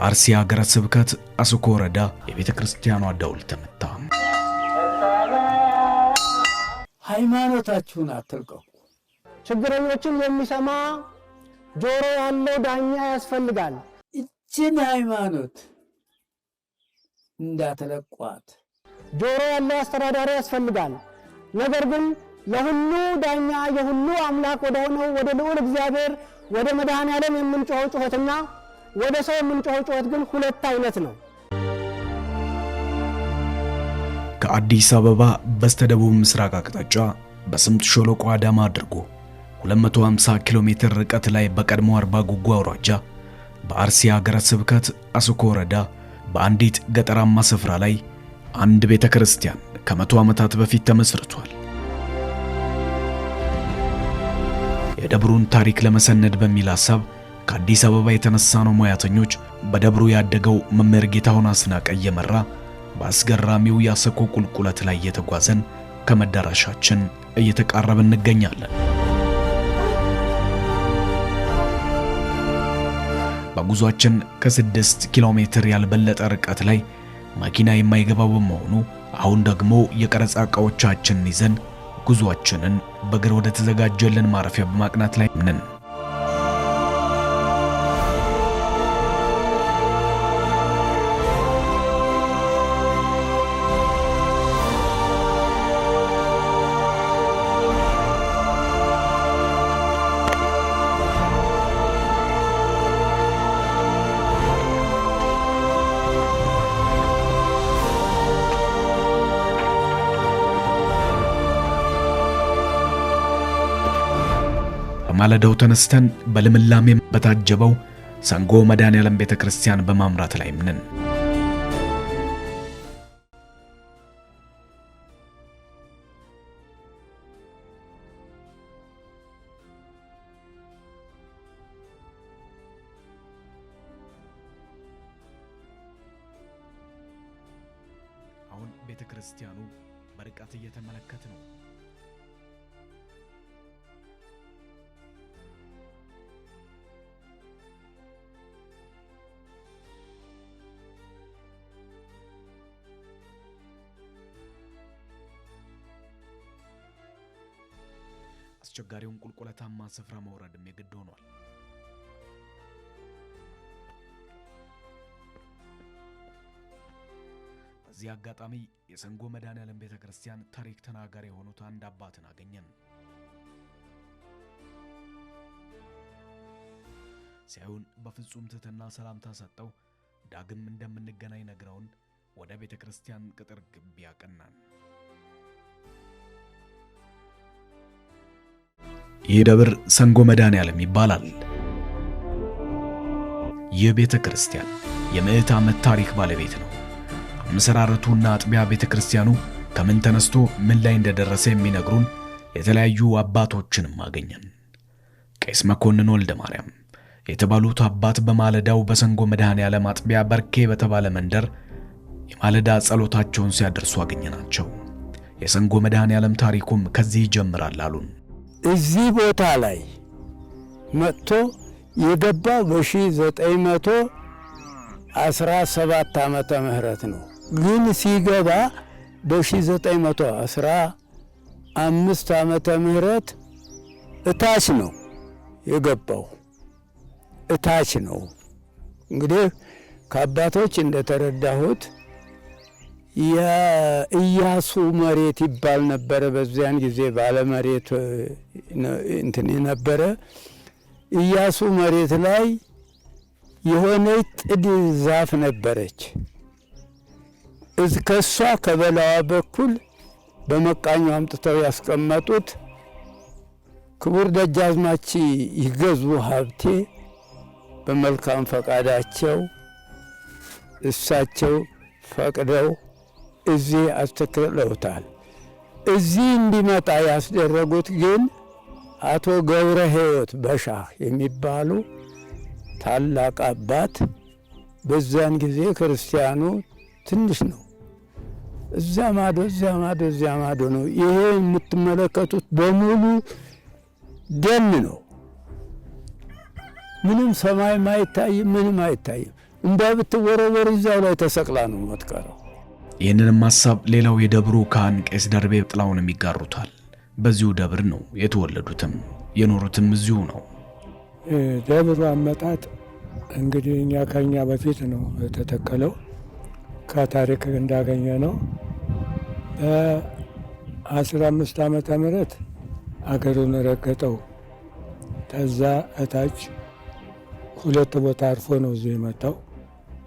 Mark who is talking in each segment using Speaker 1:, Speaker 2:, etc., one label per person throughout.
Speaker 1: በአርሲ ሀገረ ስብከት አስኮ ወረዳ የቤተ ክርስቲያኗ ደውል ተመታ።
Speaker 2: ሃይማኖታችሁን አትልቀቁ።
Speaker 3: ችግረኞችን የሚሰማ ጆሮ ያለው ዳኛ ያስፈልጋል።
Speaker 2: እችን ሃይማኖት እንዳትለቋት።
Speaker 3: ጆሮ ያለው አስተዳዳሪ ያስፈልጋል። ነገር ግን ለሁሉ ዳኛ የሁሉ አምላክ ወደ ሆነው ወደ ልዑል እግዚአብሔር ወደ መድኃኔዓለም የምንጮኸው ጩኸትና ወደ ሰው የምንጮኸው ጩኸት ግን ሁለት አይነት ነው።
Speaker 1: ከአዲስ አበባ በስተደቡብ ምስራቅ አቅጣጫ በስምጥ ሸለቆ አዳማ አድርጎ 250 ኪሎ ሜትር ርቀት ላይ በቀድሞ አርባ ጉጉ አውራጃ በአርሲ ሀገረ ስብከት አስኮ ወረዳ በአንዲት ገጠራማ ስፍራ ላይ አንድ ቤተ ክርስቲያን ከ100 ዓመታት በፊት ተመስርቷል። የደብሩን ታሪክ ለመሰነድ በሚል ሐሳብ ከአዲስ አበባ የተነሳነው ሙያተኞች በደብሩ ያደገው መምህር ጌታሁን አስናቀ እየመራ በአስገራሚው ያሰኮ ቁልቁለት ላይ እየተጓዘን ከመዳረሻችን እየተቃረብን እንገኛለን። በጉዟችን ከ6 ኪሎ ሜትር ያልበለጠ ርቀት ላይ መኪና የማይገባው በመሆኑ አሁን ደግሞ የቀረጻ ዕቃዎቻችንን ይዘን ጉዟችንን በእግር ወደ ተዘጋጀልን ማረፊያ በማቅናት ላይ ነን። ማለዳው ተነስተን በልምላሜም በታጀበው ሰንጎ መድኃኔዓለም ቤተክርስቲያን በማምራት ላይ ነን። አሁን ቤተክርስቲያኑ በርቀት እየተመለከተ ነው። አስቸጋሪውን ቁልቁለታማ ስፍራ መውረድም የግድ ሆኗል። በዚህ አጋጣሚ የሰንጎ መድኃኔዓለም ቤተክርስቲያን ታሪክ ተናጋሪ የሆኑት አንድ አባትን አገኘን። ሲያዩን በፍጹም ትህትና ሰላምታ ሰጠው ዳግም እንደምንገናኝ ነግረውን ወደ ቤተክርስቲያን ቅጥር ግቢ ያቀናን። ይህ ደብር ሰንጎ መድኃኔዓለም ይባላል። ይህ ቤተክርስቲያን የምዕት ዓመት ታሪክ ባለቤት ነው። አመሰራረቱና አጥቢያ ቤተክርስቲያኑ ከምን ተነስቶ ምን ላይ እንደደረሰ የሚነግሩን የተለያዩ አባቶችንም አገኘን። ቄስ መኮንን ወልደ ማርያም የተባሉት አባት በማለዳው በሰንጎ መድኃኔዓለም አጥቢያ በርኬ በተባለ መንደር የማለዳ ጸሎታቸውን ሲያደርሱ አገኘናቸው። የሰንጎ መድኃኔዓለም ታሪኩም ከዚህ ይጀምራል አሉን።
Speaker 2: እዚህ ቦታ ላይ መጥቶ የገባው በ1917 ዓመተ ምህረት ነው። ግን ሲገባ በ1915 ዓመተ ምህረት እታች ነው የገባው። እታች ነው እንግዲህ ከአባቶች እንደተረዳሁት የኢያሱ መሬት ይባል ነበር። በዚያን ጊዜ ባለ መሬት እንትን ነበረ። ኢያሱ መሬት ላይ የሆነች ጥድ ዛፍ ነበረች። ከሷ ከበላዋ በኩል በመቃኙ አምጥተው ያስቀመጡት ክቡር ደጃዝማች ይገዙ ሀብቴ በመልካም ፈቃዳቸው እሳቸው ፈቅደው እዚህ አስተክለውታል። እዚህ እንዲመጣ ያስደረጉት ግን አቶ ገብረ ሕይወት በሻህ የሚባሉ ታላቅ አባት፣ በዛን ጊዜ ክርስቲያኑ ትንሽ ነው። እዛ ማዶ ነው። ይሄ የምትመለከቱት በሙሉ ደን ነው። ምንም ሰማይ አይታይም፣ ምንም አይታይም። እንደ ብትወረወር እዛው ላይ ተሰቅላ ነው የምትቀረው።
Speaker 1: ይህንንም ሐሳብ ሌላው የደብሩ ካህን ቄስ ደርቤ ጥላሁንም ይጋሩታል። በዚሁ ደብር ነው የተወለዱትም የኖሩትም እዚሁ ነው።
Speaker 2: ደብሩ አመጣጥ እንግዲህ እኛ ከኛ በፊት ነው የተተከለው። ከታሪክ እንዳገኘ ነው በ15 ዓመተ ምህረት አገሩን ረገጠው። ከዛ እታች 2 ቦታ አርፎ ነው እዚህ የመጣው።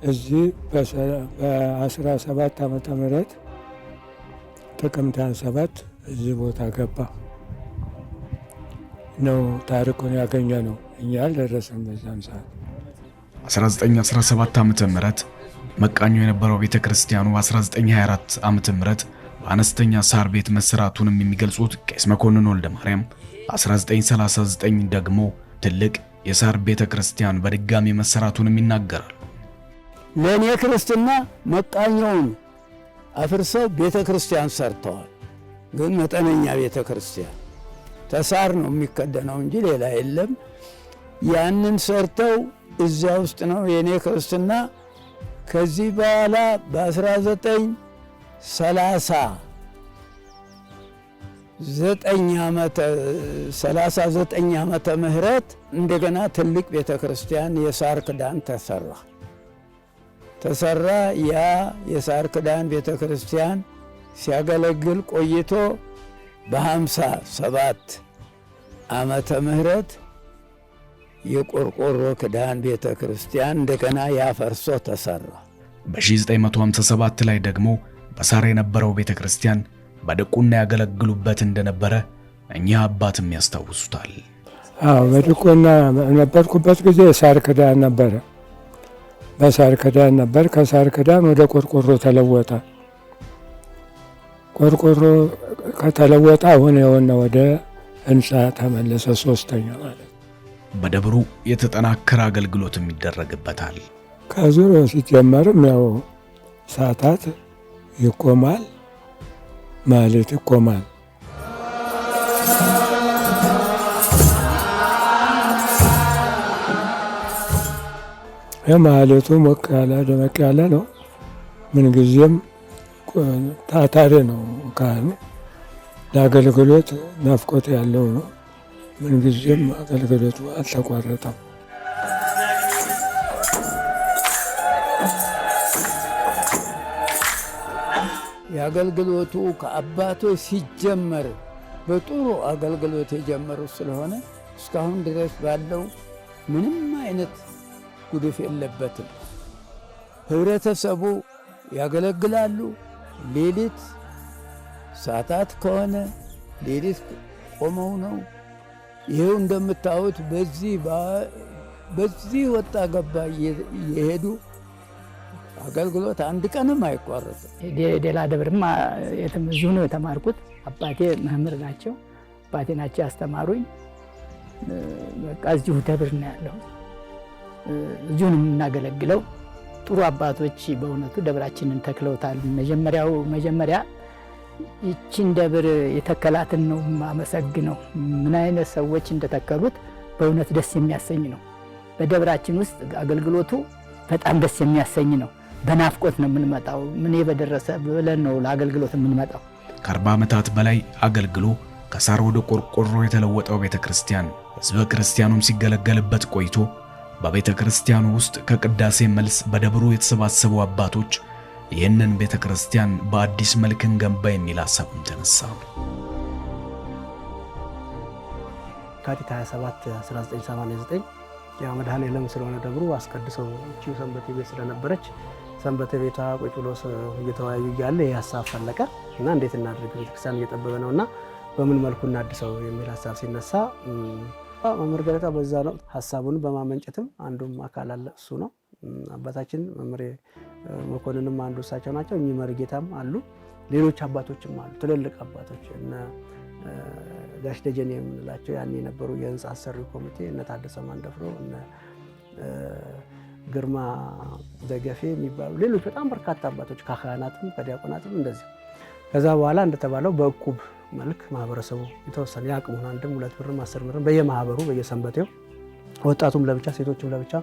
Speaker 2: እዚህ በ17 ዓመተ ምህረት ጥቅምት 27 እዚህ ቦታ ገባ ነው ታሪኩን ያገኘ ነው። እኛ አልደረሰም በዛም ሰዓት።
Speaker 1: 1917 ዓመተ ምህረት መቃኞ የነበረው ቤተክርስቲያኑ 1924 ዓመተ ምህረት በአነስተኛ ሳር ቤት መሰራቱንም የሚገልጹት ቄስ መኮንን ወልደ ማርያም 1939 ደግሞ ትልቅ የሳር ቤተክርስቲያን በድጋሚ መሰራቱንም ይናገራል።
Speaker 2: ለኔ ክርስትና መቃኞውን አፍርሰው ቤተክርስቲያን ሰርተዋል። ግን መጠነኛ ቤተክርስቲያን ተሳር ነው የሚከደነው እንጂ ሌላ የለም። ያንን ሰርተው እዚያ ውስጥ ነው የኔ ክርስትና። ከዚህ በኋላ በ1939 ዓመተ ምህረት እንደገና ትልቅ ቤተክርስቲያን የሳር ክዳን ተሰራ። ያ የሳር ክዳን ቤተክርስቲያን ሲያገለግል ቆይቶ በ57 ዓመተ ምህረት የቆርቆሮ ክዳን ቤተክርስቲያን እንደገና ያፈርሶ ተሰራ።
Speaker 1: በ1957 ላይ ደግሞ በሳር የነበረው ቤተክርስቲያን በድቁና ያገለግሉበት እንደነበረ እኛ አባትም ያስታውሱታል።
Speaker 2: በድቁና ነበርኩበት ጊዜ ሳር ክዳን ነበረ። በሳር ክዳን ነበር። ከሳር ክዳን ወደ ቆርቆሮ ተለወጠ። ቆርቆሮ ከተለወጠ አሁን የሆነ ወደ ህንፃ ተመለሰ። 3ኛ ማለት
Speaker 1: በደብሩ የተጠናከረ አገልግሎትም ይደረግበታል።
Speaker 2: ከዙሪያው ሲጀመርም ያው ሰዓታት ይቆማል፣ ማለት ይቆማል። የማለቱ ሞቅ ያለ ደመቅ ያለ ነው። ምንጊዜም ታታሪ ነው። ካህኑ ለአገልግሎት ናፍቆት ያለው ነው። ምንጊዜም አገልግሎቱ አልተቋረጠም። የአገልግሎቱ ከአባቶች ሲጀመር በጥሩ አገልግሎት የጀመሩ ስለሆነ እስካሁን ድረስ ባለው ምንም አይነት ጉድፍ የለበትም። ህብረተሰቡ ያገለግላሉ። ሌሊት ሰዓታት ከሆነ ሌሊት ቆመው ነው። ይሄው እንደምታዩት በዚህ ወጣ ገባ እየሄዱ አገልግሎት አንድ ቀንም አይቋረጥም።
Speaker 3: ሌላ ደብርም እዚሁ ነው የተማርኩት። አባቴ መምህር ናቸው። አባቴ ናቸው ያስተማሩኝ። በቃ እዚሁ ደብር ነው ያለሁት። እዚሁ ነው የምናገለግለው። ጥሩ አባቶች በእውነቱ ደብራችንን ተክለውታል። መጀመሪያ ይችን ደብር የተከላትን ነው የማመሰግነው። ምን አይነት ሰዎች እንደተከሉት በእውነት ደስ የሚያሰኝ ነው። በደብራችን ውስጥ አገልግሎቱ በጣም ደስ የሚያሰኝ ነው። በናፍቆት ነው የምንመጣው። ምን በደረሰ ብለን ነው ለአገልግሎት የምንመጣው።
Speaker 1: ከ40 ዓመታት በላይ አገልግሎ ከሳር ወደ ቆርቆሮ የተለወጠው ቤተክርስቲያን ሕዝበ ክርስቲያኑም ሲገለገልበት ቆይቶ በቤተክርስቲያኑ ውስጥ ከቅዳሴ መልስ በደብሩ የተሰባሰቡ አባቶች ይህንን ቤተክርስቲያን በአዲስ መልክ እንገንባ የሚል ሐሳብም ተነሳ።
Speaker 4: ካቲት 27 1989 ያው መድኃኔዓለም ስለሆነ ደብሩ አስቀድሰው እቺው ሰንበቴ ቤት ስለነበረች ሰንበቴ ቤቷ ቁጭ ብሎ እየተወያዩ እያለ የሐሳብ ፈለቀ እና እንዴት እናድርግ ቤተክርስቲያን እየጠበበ ነውና በምን መልኩ እናድሰው የሚል ሐሳብ ሲነሳ መምህር ገለታ በዛ ነው ሐሳቡን በማመንጨትም አንዱም አካል አለ። እሱ ነው አባታችን መምህር መኮንንም አንዱ እሳቸው ናቸው። እኚህ መርጌታም አሉ፣ ሌሎች አባቶችም አሉ። ትልልቅ አባቶች እነ ጋሽ ደጀኔ የምንላቸው ያን የነበሩ የህንፃ አሰሪ ኮሚቴ እነ ታደሰ ማንደፍሮ እነ ግርማ ደገፌ የሚባሉ ሌሎች በጣም በርካታ አባቶች ከካህናትም ከዲያቆናትም እንደዚህ። ከዛ በኋላ እንደተባለው በእቁብ መልክ ማህበረሰቡ የተወሰነ ያቅሙን 1 2 ብርም 10 ብርም በየማህበሩ በየሰንበቴው ወጣቱም ለብቻ ሴቶችም ለብቻ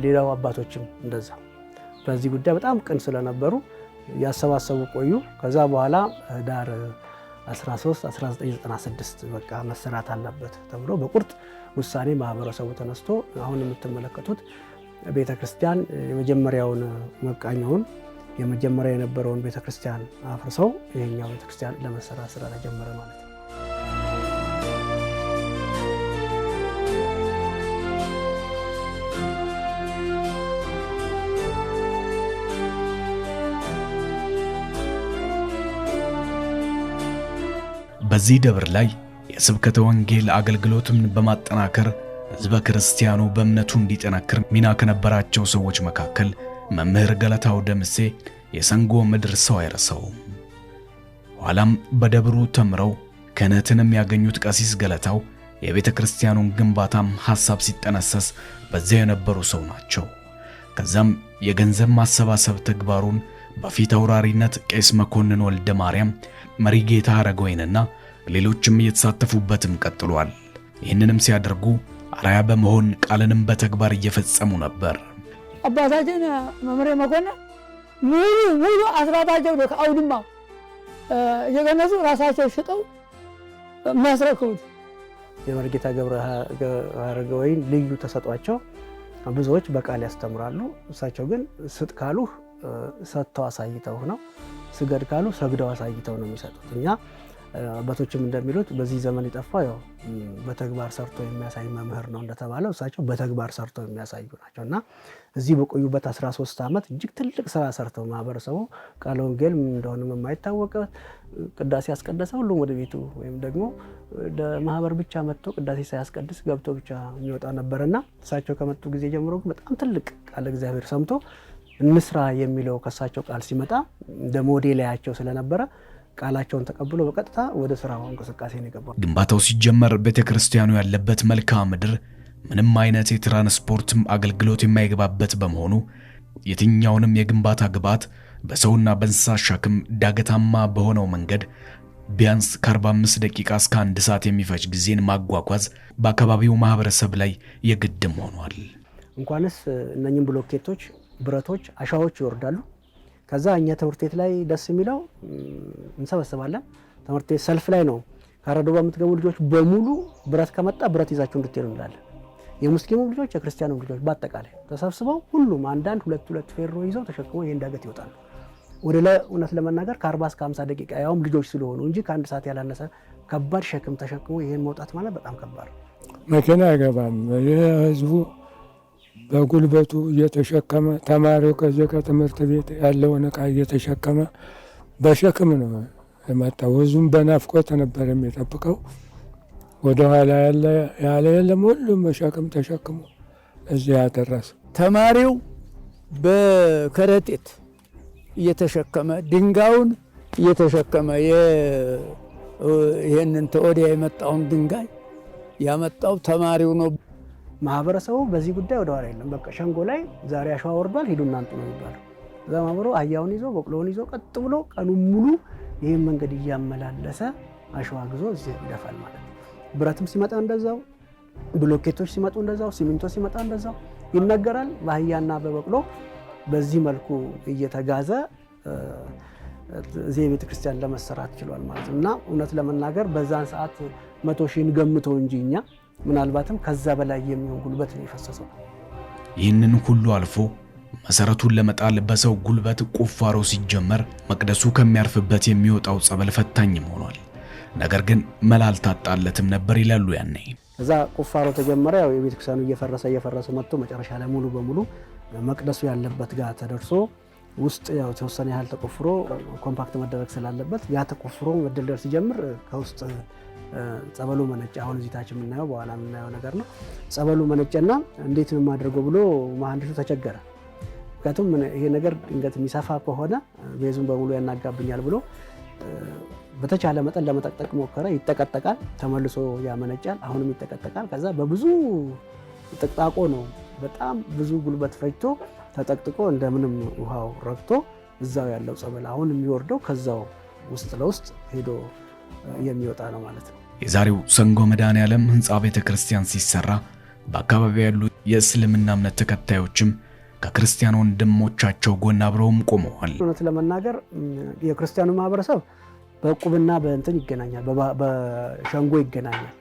Speaker 4: ሌላው አባቶችም እንደዛ በዚህ ጉዳይ በጣም ቅን ስለነበሩ ያሰባሰቡ ቆዩ። ከዛ በኋላ ዳር 13 1996 በቃ መሰራት አለበት ተብሎ በቁርጥ ውሳኔ ማህበረሰቡ ተነስቶ አሁን የምትመለከቱት ቤተክርስቲያን የመጀመሪያውን መቃኛውን የመጀመሪያ የነበረውን ቤተክርስቲያን አፍርሰው ይሄኛው ቤተክርስቲያን ለመሰራት ስራ ተጀመረ ማለት ነው።
Speaker 1: በዚህ ደብር ላይ የስብከተ ወንጌል አገልግሎትን በማጠናከር ሕዝበ ክርስቲያኑ በእምነቱ እንዲጠነክር ሚና ከነበራቸው ሰዎች መካከል መምህር ገለታው ደምሴ የሰንጎ ምድር ሰው አይረሳውም። ኋላም በደብሩ ተምረው ክህነትንም ያገኙት ቀሲስ ገለታው የቤተ ክርስቲያኑን ግንባታም ሐሳብ ሲጠነሰስ በዚያ የነበሩ ሰው ናቸው። ከዛም የገንዘብ ማሰባሰብ ተግባሩን በፊት አውራሪነት ቄስ መኮንን ወልደ ማርያም፣ መሪጌታ አረጋዊንና ሌሎችም እየተሳተፉበትም ቀጥሏል። ይህንንም ሲያደርጉ አርአያ በመሆን ቃልንም በተግባር እየፈጸሙ ነበር።
Speaker 5: አባታችን መምህር መኮንን ሙሉ አስራታቸው ከአውድማው እየገነዙ ራሳቸው ሽጠው የሚያስረክቡት
Speaker 4: የመሪጌታ አረጋዊን ልዩ ተሰጧቸው። ብዙዎች በቃል ያስተምራሉ። እሳቸው ግን ስጥ ካሉ ሰጥተው አሳይተው ነው፣ ስገድ ካሉ ሰግደው አሳይተው ነው የሚሰጡት። እኛ አባቶችም እንደሚሉት በዚህ ዘመን የጠፋ ያው በተግባር ሰርቶ የሚያሳይ መምህር ነው እንደተባለው እሳቸው በተግባር ሰርቶ የሚያሳዩ ናቸው እና እዚህ በቆዩበት 13 ዓመት እጅግ ትልቅ ስራ ሰርተው ማህበረሰቡ ቃለ ወንጌል እንደሆነ የማይታወቅ ቅዳሴ ያስቀደሰ ሁሉም ወደ ቤቱ ወይም ደግሞ ለማህበር ብቻ መጥቶ ቅዳሴ ሳያስቀድስ ገብቶ ብቻ የሚወጣ ነበርና እሳቸው ከመጡ ጊዜ ጀምሮ በጣም ትልቅ ቃለ እግዚአብሔር ሰምቶ እንስራ የሚለው ከሳቸው ቃል ሲመጣ እንደ ሞዴል ያያቸው ስለነበረ ቃላቸውን ተቀብሎ በቀጥታ ወደ ስራው እንቅስቃሴ ነው የገባው።
Speaker 1: ግንባታው ሲጀመር ቤተክርስቲያኑ ያለበት መልክዓ ምድር ምንም አይነት የትራንስፖርት አገልግሎት የማይገባበት በመሆኑ የትኛውንም የግንባታ ግብዓት በሰውና በእንስሳት ሸክም ዳገታማ በሆነው መንገድ ቢያንስ ከ45 ደቂቃ እስከ 1 ሰዓት የሚፈጅ ጊዜን ማጓጓዝ በአካባቢው ማህበረሰብ ላይ የግድም ሆኗል።
Speaker 4: እንኳንስ እነኚህን ብሎኬቶች፣ ብረቶች፣ አሻዎች ይወርዳሉ። ከዛ እኛ ትምህርት ቤት ላይ ደስ የሚለው እንሰበስባለን። ትምህርት ቤት ሰልፍ ላይ ነው ካረዶባ የምትገቡ ልጆች በሙሉ ብረት ከመጣ ብረት ይዛችሁ እንድትሄዱ እንላለን። የሙስሊሙ ልጆች፣ የክርስቲያኑ ልጆች በአጠቃላይ ተሰብስበው ሁሉም አንዳንድ ሁለት ፌሮ ይዘው ተሸክመው ይሄን ዳገት ይወጣሉ። ወደ ላይ እውነት ለመናገር ከ40 እስከ 50 ደቂቃ ያውም ልጆች ስለሆኑ እንጂ ከ1 ሰዓት ያላነሰ ከባድ ሸክም ተሸክሞ ይሄን መውጣት ማለት በጣም ከባድ ነው።
Speaker 2: መኪና አይገባም። ህዝቡ በጉልበቱ እየተሸከመ ተማሪው ከዚህ ከትምህርት ቤት ያለውን ዕቃ እየተሸከመ በሸክም ነው የመጣው። ህዝቡም በናፍቆት ነበር የሚጠብቀው። ወደ ኋላ ያለ የለም፣ ሁሉም ሸክም ተሸክሞ እዚህ ያደረሰ።
Speaker 6: ተማሪው በከረጢት እየተሸከመ ድንጋዩን እየተሸከመ ይሄንን ተወዲያ የመጣውን ድንጋይ ያመጣው ተማሪው ነው።
Speaker 4: ማህበረሰቡ በዚህ ጉዳይ ወደ ኋላ የለም። በቃ ሸንጎ ላይ ዛሬ አሸዋ ወርዷል ሂዱና አንጡ ነው የሚባለው። እዛ ማህበሩ አህያውን ይዞ በቅሎውን ይዞ ቀጥ ብሎ ቀኑን ሙሉ ይህን መንገድ እያመላለሰ አሸዋ ግዞ እዚህ ይደፋል ማለት ነው። ብረትም ሲመጣ እንደዛው፣ ብሎኬቶች ሲመጡ እንደዛው፣ ሲሚንቶ ሲመጣ እንደዛው ይነገራል። በአህያና በበቅሎ በዚህ መልኩ እየተጋዘ እዚህ ቤተክርስቲያን ለመሰራት ችሏል ማለት ነው። እና እውነት ለመናገር በዛን ሰዓት 100 ሺህ ገምተው እንጂ እኛ ምናልባትም ከዛ በላይ የሚሆን ጉልበት ነው የፈሰሰው።
Speaker 1: ይህንን ሁሉ አልፎ መሰረቱን ለመጣል በሰው ጉልበት ቁፋሮ ሲጀመር መቅደሱ ከሚያርፍበት የሚወጣው ጸበል ፈታኝም ሆኗል። ነገር ግን መላ አልታጣለትም ነበር ይላሉ ያኔ።
Speaker 4: እዛ ቁፋሮ ተጀመረ። ያው የቤተክርስቲያኑ እየፈረሰ መጥቶ መጨረሻ ላይ ሙሉ በሙሉ መቅደሱ ያለበት ጋር ተደርሶ ውስጥ ያው ተወሰነ ያህል ተቆፍሮ ኮምፓክት መደረግ ስላለበት ያ ተቆፍሮ መደልደል ሲጀምር ከውስጥ ጸበሉ መነጨ። አሁን እዚህ ታች የምናየው በኋላ የምናየው ነገር ነው። ጸበሉ መነጨና እንዴት ነው ማድረገው ብሎ መሐንዲሱ ተቸገረ። ምክንያቱም ይሄ ነገር ድንገት የሚሰፋ ከሆነ ቤዙን በሙሉ ያናጋብኛል ብሎ በተቻለ መጠን ለመጠቅጠቅ ሞከረ። ይጠቀጠቃል፣ ተመልሶ ያመነጫል፣ አሁንም ይጠቀጠቃል። ከዛ በብዙ ጥቅጣቆ ነው በጣም ብዙ ጉልበት ፈጅቶ ተጠቅጥቆ እንደምንም ውሃው ረግቶ እዛው ያለው ጸበል አሁን የሚወርደው ከዛው ውስጥ ለውስጥ ሄዶ የሚወጣ ነው ማለት ነው።
Speaker 1: የዛሬው ሰንጎ መድኃኔዓለም ሕንፃ ቤተ ክርስቲያን ሲሰራ በአካባቢው ያሉ የእስልምና እምነት ተከታዮችም ከክርስቲያን ወንድሞቻቸው ጎን አብረውም ቆመዋል።
Speaker 4: እውነት ለመናገር የክርስቲያኑ ማህበረሰብ በቁብና በእንትን ይገናኛል፣ በሸንጎ ይገናኛል።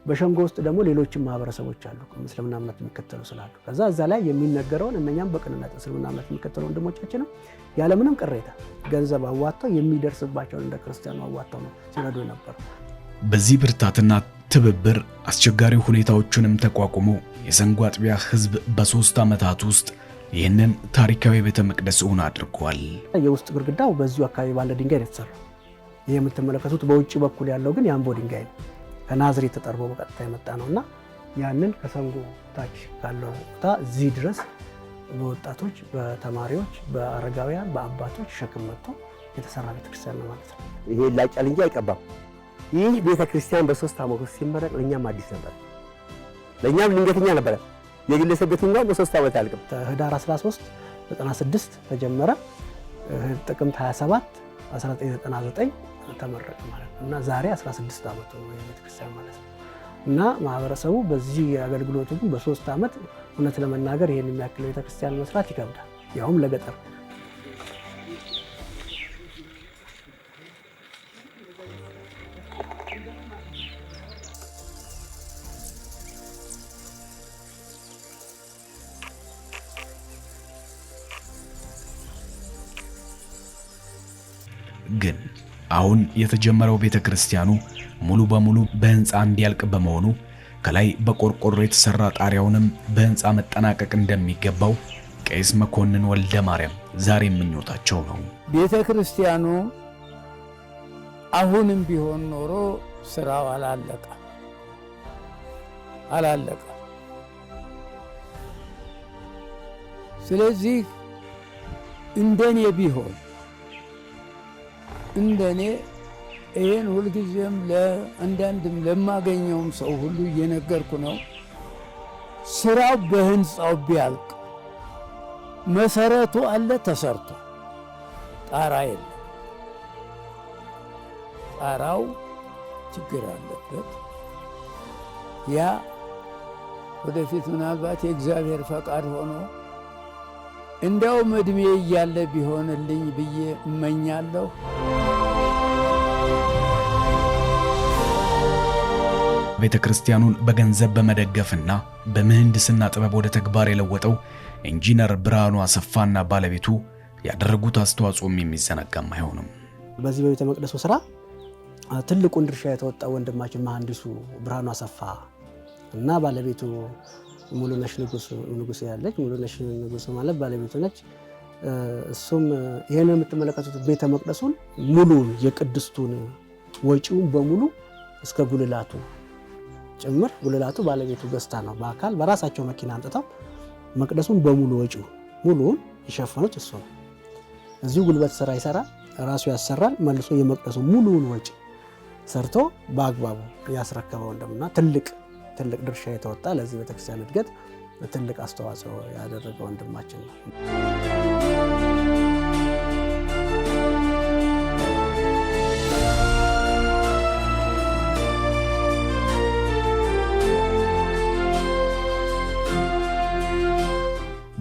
Speaker 4: በሸንጎ ውስጥ ደግሞ ሌሎችም ማህበረሰቦች አሉ እስልምና እምነት የሚከተሉ ስላሉ ከዛ እዛ ላይ የሚነገረውን እነኛም በቅንነት እስልምና እምነት የሚከተሉ ወንድሞቻችንም ያለምንም ቅሬታ ገንዘብ አዋጥተው የሚደርስባቸውን እንደ ክርስቲያኑ አዋጥተው ነው ሲረዱ ነበር።
Speaker 1: በዚህ ብርታትና ትብብር አስቸጋሪ ሁኔታዎችንም ተቋቁሞ የዘንጎ አጥቢያ ህዝብ በ3 ዓመታት ውስጥ ይህንን ታሪካዊ ቤተ መቅደስ እውን አድርጓል።
Speaker 4: የውስጥ ግድግዳው በዚሁ አካባቢ ባለ ድንጋይ ነው የተሰራው። ይህ የምትመለከቱት በውጭ በኩል ያለው ግን የአምቦ ድንጋይ ነው። ከናዝሬት ተጠርቦ በቀጥታ የመጣ ነውና ያንን ከሰንጎ ታች ካለው ቦታ እዚህ ድረስ በወጣቶች፣ በተማሪዎች፣ በአረጋውያን፣ በአባቶች ሸክም መጥቶ የተሰራ ቤተክርስቲያን ነው ማለት ነው።
Speaker 7: ይሄ ላጫል እንጂ አይቀባም። ይህ ቤተክርስቲያን በ3 ዓመት ውስጥ ሲመረቅ ለኛም አዲስ ነበር፣ ለኛም ድንገተኛ ነበር። የግለሰብ ቤት እንኳን በ3 ዓመት አልቀም።
Speaker 4: ህዳር 13 96 ተጀመረ። ጥቅምት 27 1999 ተመረቀ ማለት ነው እና ዛሬ 16 ዓመቱ ነው ቤተክርስቲያን ማለት ነው። እና ማህበረሰቡ በዚህ አገልግሎቱ ግን በ3 ዓመት እውነት ለመናገር ይሄን የሚያክል ቤተክርስቲያን መስራት ይከብዳል፣ ያውም ለገጠር።
Speaker 1: ግን አሁን የተጀመረው ቤተክርስቲያኑ ሙሉ በሙሉ በህንፃ እንዲያልቅ በመሆኑ ከላይ በቆርቆሮ የተሰራ ጣሪያውንም በህንፃ መጠናቀቅ እንደሚገባው ቄስ መኮንን ወልደ ማርያም ዛሬ ምኞታቸው ነው።
Speaker 6: ቤተክርስቲያኑ አሁንም ቢሆን ኖሮ ስራው አላለቀ። ስለዚህ እንደኔ ቢሆን እንደኔ ይሄን ሁልጊዜም ለአንዳንድም ለማገኘውም ሰው ሁሉ እየነገርኩ ነው። ስራው በህንፃው ቢያልቅ መሰረቱ አለ ተሰርቶ ጣራ የለም። ጣራው ችግር አለበት። ያ ወደፊት ምናልባት የእግዚአብሔር ፈቃድ ሆኖ እንደውም እድሜ እያለ ቢሆንልኝ ብዬ እመኛለሁ።
Speaker 1: ቤተክርስቲያኑን በገንዘብ በመደገፍና በምህንድስና ጥበብ ወደ ተግባር የለወጠው ኢንጂነር ብርሃኑ አሰፋና ባለቤቱ ያደረጉት አስተዋጽኦም የሚዘነጋም አይሆንም።
Speaker 4: በዚህ በቤተ መቅደሱ ስራ ትልቁን ድርሻ የተወጣው ወንድማችን መሐንዲሱ ብርሃኑ አሰፋ እና ባለቤቱ ሙሉነሽ ንጉስ ያለች ሙሉነሽ ንጉስ ማለት ባለቤቱ ነች። እሱም ይሄን የምትመለከቱት ቤተ መቅደሱን ሙሉን የቅድስቱን ወጪውን በሙሉ እስከ ጉልላቱ ጭምር ጉልላቱ ባለቤቱ ገዝታ ነው በአካል በራሳቸው መኪና አምጥተው መቅደሱን በሙሉ ወጪው ሙሉውን ይሸፈኑት እሱ ነው። እዚሁ ጉልበት ስራ ይሰራል፣ ራሱ ያሰራል፣ መልሶ የመቅደሱ ሙሉውን ወጪ ሰርቶ በአግባቡ ያስረከበው ወንድምና ትልቅ ድርሻ የተወጣ ለዚህ ቤተክርስቲያን እድገት ትልቅ አስተዋጽኦ ያደረገ ወንድማችን ነው።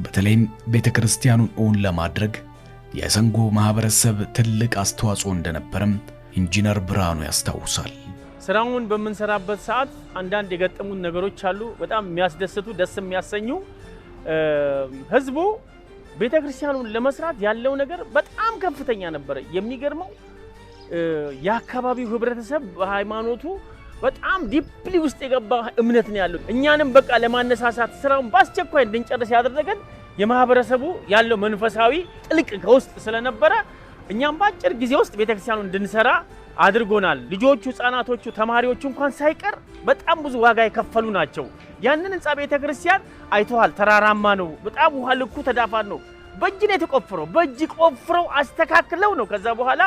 Speaker 1: በተለይም ቤተክርስቲያኑን እውን ለማድረግ የሰንጎ ማህበረሰብ ትልቅ አስተዋጽኦ እንደነበረም ኢንጂነር ብርሃኑ ያስታውሳል።
Speaker 8: ስራውን በመንሰራበት ሰዓት አንዳንድ የገጠሙን ነገሮች አሉ። በጣም የሚያስደስቱ ደስ የሚያሰኙ ህዝቡ ቤተክርስቲያኑን ለመስራት ያለው ነገር በጣም ከፍተኛ ነበር። የሚገርመው የአካባቢው ህብረተሰብ በሃይማኖቱ በጣም ዲፕሊ ውስጥ የገባ እምነት ነው ያለው። እኛንም በቃ ለማነሳሳት ስራውን በአስቸኳይ እንድንጨርስ ያደረገን የማህበረሰቡ ያለው መንፈሳዊ ጥልቅ ከውስጥ ስለነበረ እኛም በአጭር ጊዜ ውስጥ ቤተክርስቲያኑን እንድንሰራ አድርጎናል። ልጆቹ፣ ህፃናቶቹ፣ ተማሪዎቹ እንኳን ሳይቀር በጣም ብዙ ዋጋ የከፈሉ ናቸው። ያንን ህንፃ ቤተክርስቲያን አይተዋል። ተራራማ ነው፣ በጣም ውሃ ልኩ ተዳፋን ነው። በእጅ ነው የተቆፈረው። በእጅ ቆፍረው አስተካክለው ነው ከዛ በኋላ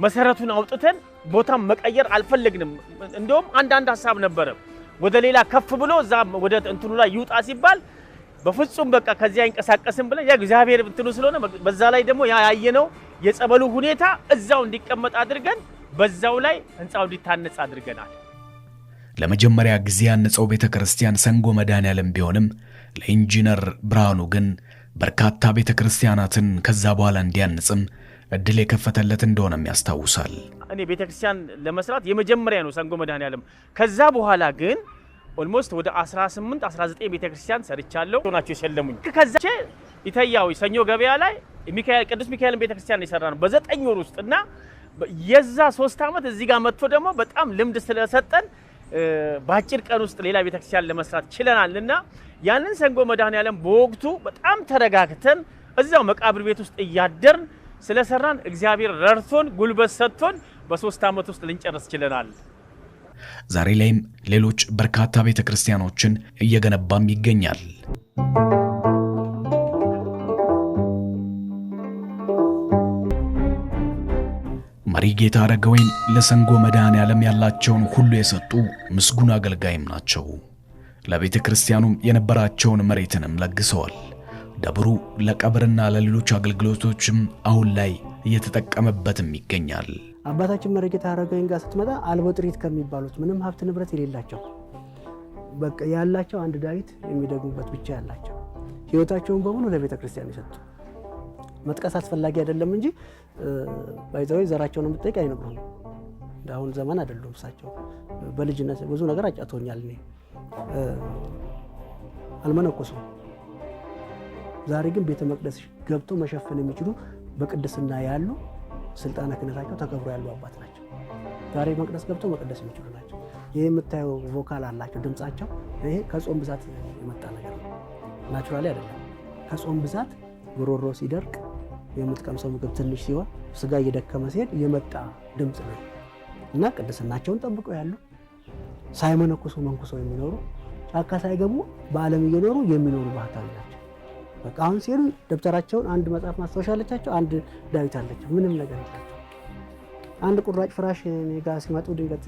Speaker 8: መሰረቱን አውጥተን ቦታም መቀየር አልፈለግንም። እንደውም አንዳንድ ሐሳብ ነበረ ወደ ሌላ ከፍ ብሎ እዛ ወደ እንትኑ ላይ ይውጣ ሲባል በፍጹም በቃ ከዚያ አይንቀሳቀስም ብለን ያ እግዚአብሔር እንትኑ ስለሆነ በዛ ላይ ደግሞ ያየነው የጸበሉ ሁኔታ እዛው እንዲቀመጥ አድርገን በዛው ላይ ህንጻው እንዲታነጽ አድርገናል።
Speaker 1: ለመጀመሪያ ጊዜ ያነጸው ቤተክርስቲያን ሰንጎ መድኃኔዓለም ቢሆንም ለኢንጂነር ብርሃኑ ግን በርካታ ቤተክርስቲያናትን ከዛ በኋላ እንዲያንጽም እድል የከፈተለት እንደሆነም ያስታውሳል።
Speaker 8: እኔ ቤተክርስቲያን ለመስራት የመጀመሪያ ነው ሰንጎ መድኃኔዓለም። ከዛ በኋላ ግን ኦልሞስት ወደ 18 19 ቤተክርስቲያን ሰርቻለሁ ናቸው የሸለሙኝ። ከዛ ኢታያው ሰኞ ገበያ ላይ ቅዱስ ሚካኤልን ቤተክርስቲያን የሰራነው በ9 ወር ውስጥና የዛ 3 አመት እዚህ ጋር መጥቶ ደግሞ በጣም ልምድ ስለሰጠን በአጭር ቀን ውስጥ ሌላ ቤተክርስቲያን ለመስራት ችለናልና ያንን ሰንጎ መድኃኔዓለም በወቅቱ በጣም ተረጋግተን እዛው መቃብር ቤት ውስጥ እያደርን ስለሰራን እግዚአብሔር ረድቶን ጉልበት ሰጥቶን በ3 አመት ውስጥ ልንጨርስ ችለናል።
Speaker 1: ዛሬ ላይም ሌሎች በርካታ ቤተክርስቲያኖችን እየገነባም ይገኛል። መሪጌታ አረጋወይን ለሰንጎ መድኃኔዓለም ያላቸውን ሁሉ የሰጡ ምስጉን አገልጋይም ናቸው። ለቤተክርስቲያኑም የነበራቸውን መሬትንም ለግሰዋል። ደብሩ ለቀብርና ለሌሎች አገልግሎቶችም አሁን ላይ እየተጠቀመበትም ይገኛል።
Speaker 4: አባታችን መሪጌታ አረጋወይን ጋር ስትመጣ አልቦ ጥሪት ከሚባሉት ምንም ሀብት ንብረት የሌላቸው በቃ ያላቸው አንድ ዳዊት የሚደግሙበት ብቻ ያላቸው ህይወታቸውን በሙሉ ለቤተክርስቲያን የሰጡ መጥቀስ አስፈላጊ አይደለም እንጂ ባይዘው ዘራቸውን የምትጠይቅ አይነብሩም። እንዳሁን ዘመን አይደሉም። እሳቸው በልጅነት ብዙ ነገር አጫቶኛል። እኔ አልመነኮሱም። ዛሬ ግን ቤተ መቅደስ ገብቶ መሸፈን የሚችሉ በቅድስና ያሉ ስልጣነ ክህነታቸው ተከብሮ ያሉ አባት ናቸው። ዛሬ መቅደስ ገብቶ መቅደስ የሚችሉ ናቸው። ይሄ የምታየው ቮካል አላቸው ድምጻቸው። ይሄ ከጾም ብዛት የመጣ ነገር ነው። ናቹራሊ አይደለም። ከጾም ብዛት ጉሮሮ ሲደርቅ የምትቀምሰው ምግብ ትንሽ ሲሆን ስጋ እየደከመ ሲሄድ የመጣ ድምጽ ነው እና ቅድስናቸውን ጠብቀው ያሉ ሳይመነኩሱ መንኩሰው የሚኖሩ ጫካ ሳይገቡ በዓለም እየኖሩ የሚኖሩ ባህታዊ ናቸው። በቃ አሁን ሲሄዱ ደብተራቸውን አንድ መጽሐፍ ማስታወሻ አለቻቸው፣ አንድ ዳዊት አለቻቸው። ምንም ነገር የላቸው። አንድ ቁራጭ ፍራሽ እኔ ጋር ሲመጡ ድንገት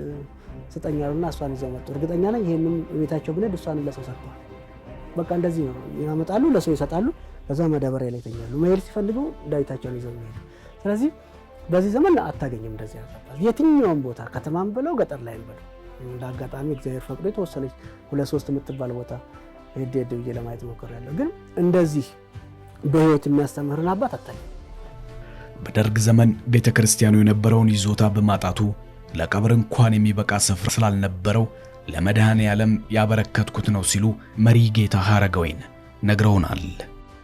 Speaker 4: ስጠኛሉና እሷን ይዘው መጡ። እርግጠኛ ነኝ ይሄንን ቤታቸው ብንሄድ እሷን ለሰው ሰጥተዋል። በቃ እንደዚህ ነው ያመጣሉ፣ ለሰው ይሰጣሉ። ከዛ መዳበሪያ ላይ ተኛሉ። መሄድ ሲፈልጉ ዳዊታቸውን ይዘው ይሄዱ። ስለዚህ በዚህ ዘመን አታገኝም እንደዚህ ያለው የትኛውም ቦታ ከተማም ብለው ገጠር ላይ ብለው እንደ አጋጣሚ እግዚአብሔር ፈቅዶ የተወሰነች 2-3 የምትባል ቦታ ሄድ ብዬ ለማየት ሞክሬያለሁ። ግን እንደዚህ በህይወት የሚያስተምርን አባት አታገኝም።
Speaker 1: በደርግ ዘመን ቤተክርስቲያኑ የነበረውን ይዞታ በማጣቱ ለቀብር እንኳን የሚበቃ ስፍራ ስላልነበረው ለመድኃኔዓለም ያበረከትኩት ነው ሲሉ መሪጌታ አረጋወይን ነግረውናል።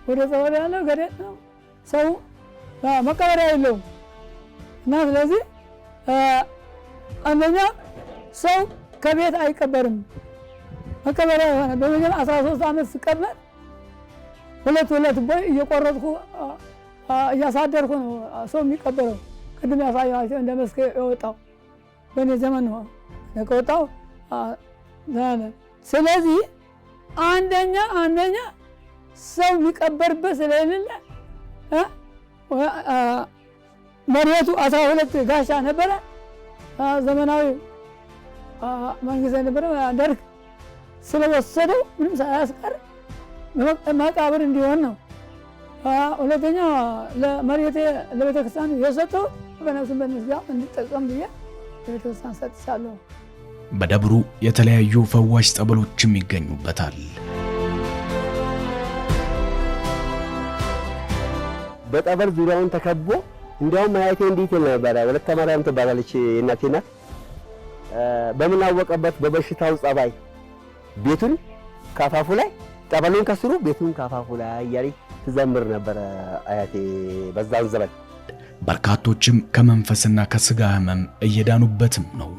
Speaker 5: ወደ ጸበል ያለው ገደል ነው፣ ሰው መቀበሪያ የለውም እና ስለዚህ አንደኛ ሰው ከቤት አይቀበርም፣ መቀበሪያ የሆነ በመጀመሪያ 13 ዓመት ስቀበር ሁለት ቦይ እየቆረጥኩ እያሳደርኩ ነው ሰው የሚቀበረው። ቅድም ያሳየኋቸው እንደ መስክ የወጣው በእኔ ዘመን ነው የወጣው። ስለዚህ አንደኛ ሰው የሚቀበርበት ስለሌለ መሬቱ 12 ጋሻ ነበረ። ዘመናዊ መንግስት ነበረ። ደርግ ስለወሰደው ምንም ሳያስቀር መቃብር እንዲሆን ነው። ሁለተኛ ለመሬቴ ለቤተክርስቲያኑ የሰጠው በነፍስም በነስጋ እንዲጠቀም ብዬ ለቤተክርስቲያን ሰጥቻለሁ።
Speaker 1: በደብሩ የተለያዩ ፈዋሽ ጸበሎችም ይገኙበታል።
Speaker 7: በጸበል ዙሪያውን ተከቦ እንዲያውም አያቴ እንዴት ነበር ወለተ ማርያም ትባላለች የእናቴ ናት። በምናወቀበት በበሽታው ጸባይ ቤቱን ካፋፉ ላይ ጸበሉን ከስሩ ቤቱን ካፋፉ ላይ ያሪ ትዘምር ነበር አያቴ በዛን ዘመን።
Speaker 1: በርካቶችም ከመንፈስና ከስጋ ህመም እየዳኑበትም ነው።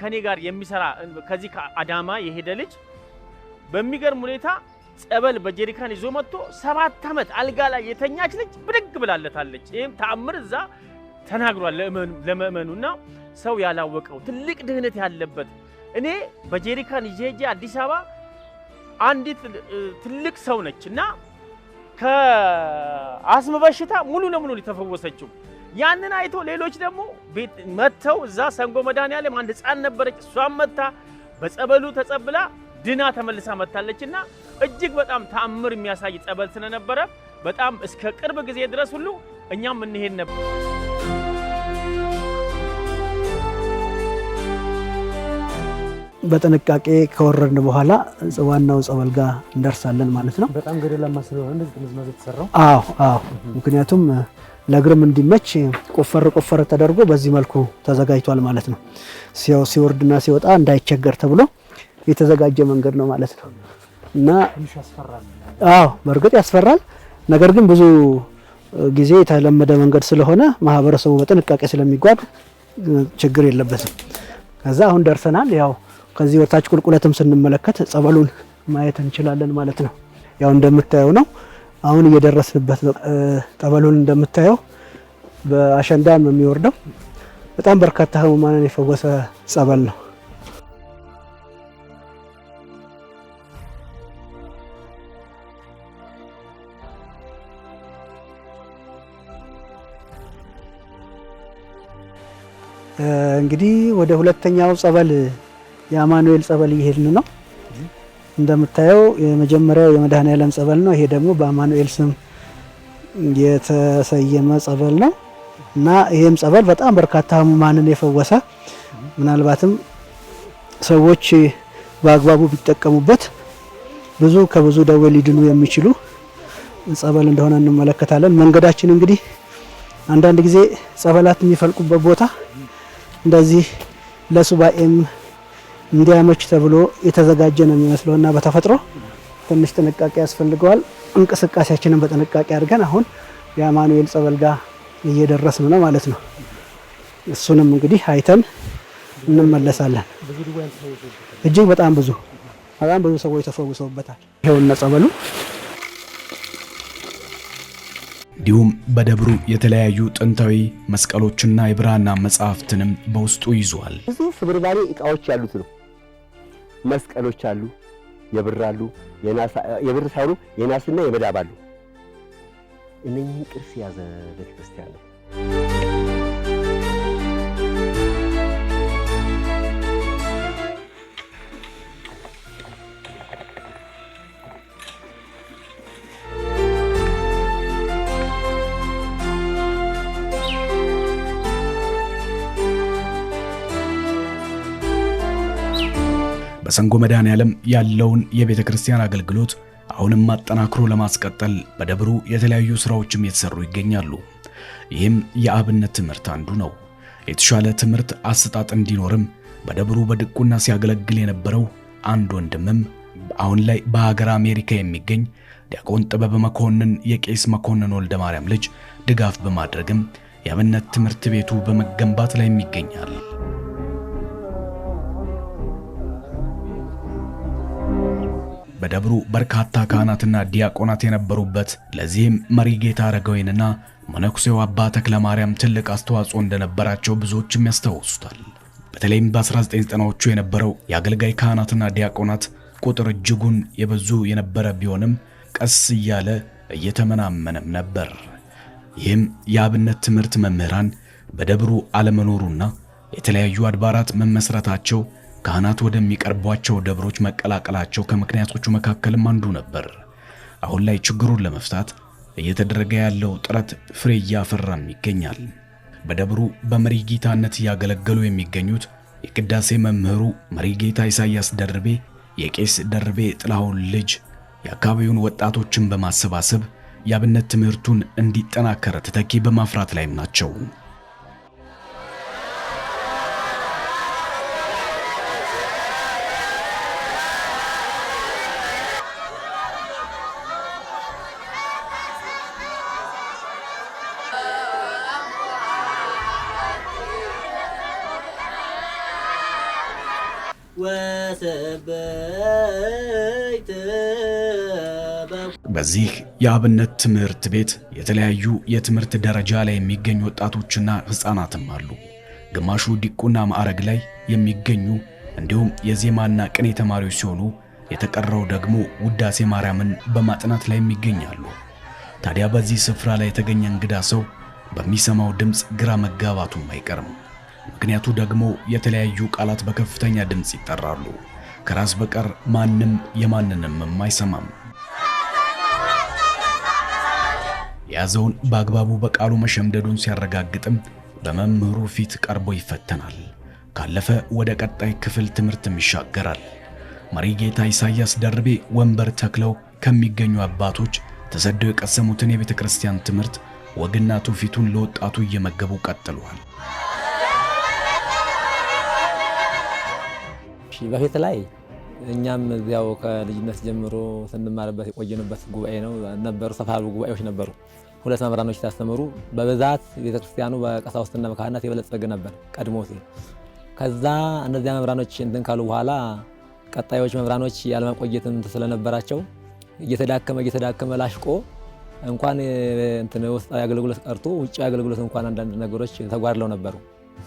Speaker 8: ከኔ ጋር የሚሰራ ከዚህ ከአዳማ የሄደ ልጅ በሚገርም ሁኔታ ጸበል በጀሪካን ይዞ መጥቶ 7 ዓመት አልጋ ላይ የተኛች ልጅ ብድግ ብላለታለች። ይሄም ተአምር እዛ ተናግሯል ለምእመኑና ሰው ያላወቀው ትልቅ ድህነት ያለበት። እኔ በጀሪካን ይዤ አዲስ አበባ አንዲት ትልቅ ሰው ነችና ከአስም በሽታ ሙሉ ለሙሉ ተፈወሰችው። ያንን አይቶ ሌሎች ደግሞ ቤት መተው እዛ ሰንጎ መድኃኔዓለም አንድ ሕፃን ነበረች፣ እሷም መታ በጸበሉ ተጸብላ ድና ተመልሳ መታለችና እጅግ በጣም ተአምር የሚያሳይ ጸበል ስለነበረ በጣም እስከ ቅርብ ጊዜ ድረስ ሁሉ እኛም እንሄድ ነበር።
Speaker 4: በጥንቃቄ ከወረድን በኋላ ዋናው ጸበል ጋር እንደርሳለን ማለት ነው።
Speaker 9: በጣም ገደላማ ስለሆነ እንደዚህ ጥምዝምዝ የተሰራው።
Speaker 4: አዎ ምክንያቱም ለእግርም እንዲመች ቆፈር ተደርጎ በዚህ መልኩ ተዘጋጅቷል ማለት ነው። ሲወርድና ሲወጣ እንዳይቸገር ተብሎ የተዘጋጀ መንገድ ነው ማለት ነው። እና
Speaker 9: ያስፈራል።
Speaker 4: በእርግጥ ያስፈራል። ነገር ግን ብዙ ጊዜ የተለመደ መንገድ ስለሆነ ማህበረሰቡ በጥንቃቄ ስለሚጓዝ ችግር የለበትም። ከዛ አሁን ደርሰናል። ያው ከዚህ ወርታች ቁልቁለትም ስንመለከት ጸበሉን ማየት እንችላለን ማለት ነው። ያው እንደምታየው ነው አሁን እየደረስንበት። ጠበሉን እንደምታየው በአሸንዳም የሚወርደው በጣም በርካታ ህሙማንን የፈወሰ ጸበል ነው። እንግዲህ ወደ ሁለተኛው ጸበል የአማኑኤል ጸበል እየሄድን ነው። እንደምታየው የመጀመሪያው የመድኃኔዓለም ጸበል ነው። ይሄ ደግሞ በአማኑኤል ስም የተሰየመ ጸበል ነው እና ይሄም ጸበል በጣም በርካታ ህሙማንን የፈወሰ ምናልባትም ሰዎች በአግባቡ ቢጠቀሙበት ከብዙ ደዌ ሊድኑ የሚችሉ ጸበል እንደሆነ እንመለከታለን። መንገዳችን እንግዲህ አንዳንድ ጊዜ ጸበላት የሚፈልቁበት ቦታ እንደዚህ ለሱባኤም እንዲያመች ተብሎ የተዘጋጀ ነው የሚመስለውና በተፈጥሮ ትንሽ ጥንቃቄ ያስፈልገዋል። እንቅስቃሴያችንን በጥንቃቄ አድርገን አሁን የአማኑኤል ጸበል ጋር እየደረስን ነው ማለት ነው። እሱንም እንግዲህ አይተን እንመለሳለን። እጅግ በጣም ብዙ ሰዎች ተፈውሰውበታል። ይሄውና ጸበሉ።
Speaker 1: እንዲሁም በደብሩ የተለያዩ ጥንታዊ መስቀሎችና የብራና መጻሕፍትንም በውስጡ ይዟል።
Speaker 7: ብዙ ስብርባሪ እቃዎች ያሉት ነው። መስቀሎች አሉ፣ የብር አሉ፣ የብር ሳይሆኑ የናስና የመዳብ አሉ። እነኚህን ቅርስ የያዘ ቤተክርስቲያን ነው።
Speaker 1: በሰንጎ መድኃኔዓለም ያለውን የቤተ ክርስቲያን አገልግሎት አሁንም ማጠናክሮ ለማስቀጠል በደብሩ የተለያዩ ስራዎችም የተሰሩ ይገኛሉ። ይህም የአብነት ትምህርት አንዱ ነው። የተሻለ ትምህርት አሰጣጥ እንዲኖርም በደብሩ በድቁና ሲያገለግል የነበረው አንድ ወንድምም አሁን ላይ በሀገር አሜሪካ የሚገኝ ዲያቆን ጥበብ መኮንን የቄስ መኮንን ወልደ ማርያም ልጅ ድጋፍ በማድረግም የአብነት ትምህርት ቤቱ በመገንባት ላይ ይገኛል። በደብሩ በርካታ ካህናትና ዲያቆናት የነበሩበት፣ ለዚህም መሪጌታ አረጋዊንና መነኩሴው አባ ተክለ ማርያም ትልቅ አስተዋጽኦ እንደነበራቸው ብዙዎችም ያስታውሱታል። በተለይም በ1990ዎቹ የነበረው የአገልጋይ ካህናትና ዲያቆናት ቁጥር እጅጉን የበዙ የነበረ ቢሆንም ቀስ እያለ እየተመናመነም ነበር። ይህም የአብነት ትምህርት መምህራን በደብሩ አለመኖሩና የተለያዩ አድባራት መመስረታቸው ካህናት ወደሚቀርቧቸው ደብሮች መቀላቀላቸው ከምክንያቶቹ መካከልም አንዱ ነበር። አሁን ላይ ችግሩን ለመፍታት እየተደረገ ያለው ጥረት ፍሬ እያፈራም ይገኛል። በደብሩ በመሪጌታነት እያገለገሉ የሚገኙት የቅዳሴ መምህሩ መሪጌታ ኢሳያስ ደርቤ፣ የቄስ ደርቤ ጥላሁን ልጅ የአካባቢውን ወጣቶችን በማሰባሰብ የአብነት ትምህርቱን እንዲጠናከር ተተኪ በማፍራት ላይም ናቸው። በዚህ የአብነት ትምህርት ቤት የተለያዩ የትምህርት ደረጃ ላይ የሚገኙ ወጣቶችና ሕፃናትም አሉ። ግማሹ ዲቁና ማዕረግ ላይ የሚገኙ እንዲሁም የዜማና ቅኔ ተማሪዎች ሲሆኑ የተቀረው ደግሞ ውዳሴ ማርያምን በማጥናት ላይ ይገኛሉ። ታዲያ በዚህ ስፍራ ላይ የተገኘ እንግዳ ሰው በሚሰማው ድምፅ ግራ መጋባቱም አይቀርም። ምክንያቱ ደግሞ የተለያዩ ቃላት በከፍተኛ ድምፅ ይጠራሉ። ከራስ በቀር ማንም የማንንም አይሰማም። የያዘውን በአግባቡ በቃሉ መሸምደዱን ሲያረጋግጥም በመምህሩ ፊት ቀርቦ ይፈተናል። ካለፈ ወደ ቀጣይ ክፍል ትምህርትም ይሻገራል። መሪጌታ ኢሳያስ ደርቤ ወንበር ተክለው ከሚገኙ አባቶች ተሰደው የቀሰሙትን የቤተ ክርስቲያን ትምህርት ወግና ትውፊቱን ለወጣቱ እየመገቡ ቀጥለዋል።
Speaker 10: በፊት ላይ እኛም እዚያው ከልጅነት ጀምሮ ስንማርበት የቆየንበት ጉባኤ ነው ነበሩ። ሰፋ ያሉ ጉባኤዎች ነበሩ። 2 መምህራኖች ታስተምሩ። በብዛት ቤተክርስቲያኑ በቀሳውስትና በካህናት የበለጸገ ነበር ቀድሞ ሲል። ከዛ እነዚያ መምህራኖች እንትን ካሉ በኋላ ቀጣዮች መምህራኖች ያለመቆየትም ስለነበራቸው እየተዳከመ ላሽቆ እንኳን እንትን ውስጣዊ አገልግሎት ቀርቶ ውጫዊ አገልግሎት እንኳን አንዳንድ ነገሮች ተጓድለው ነበሩ።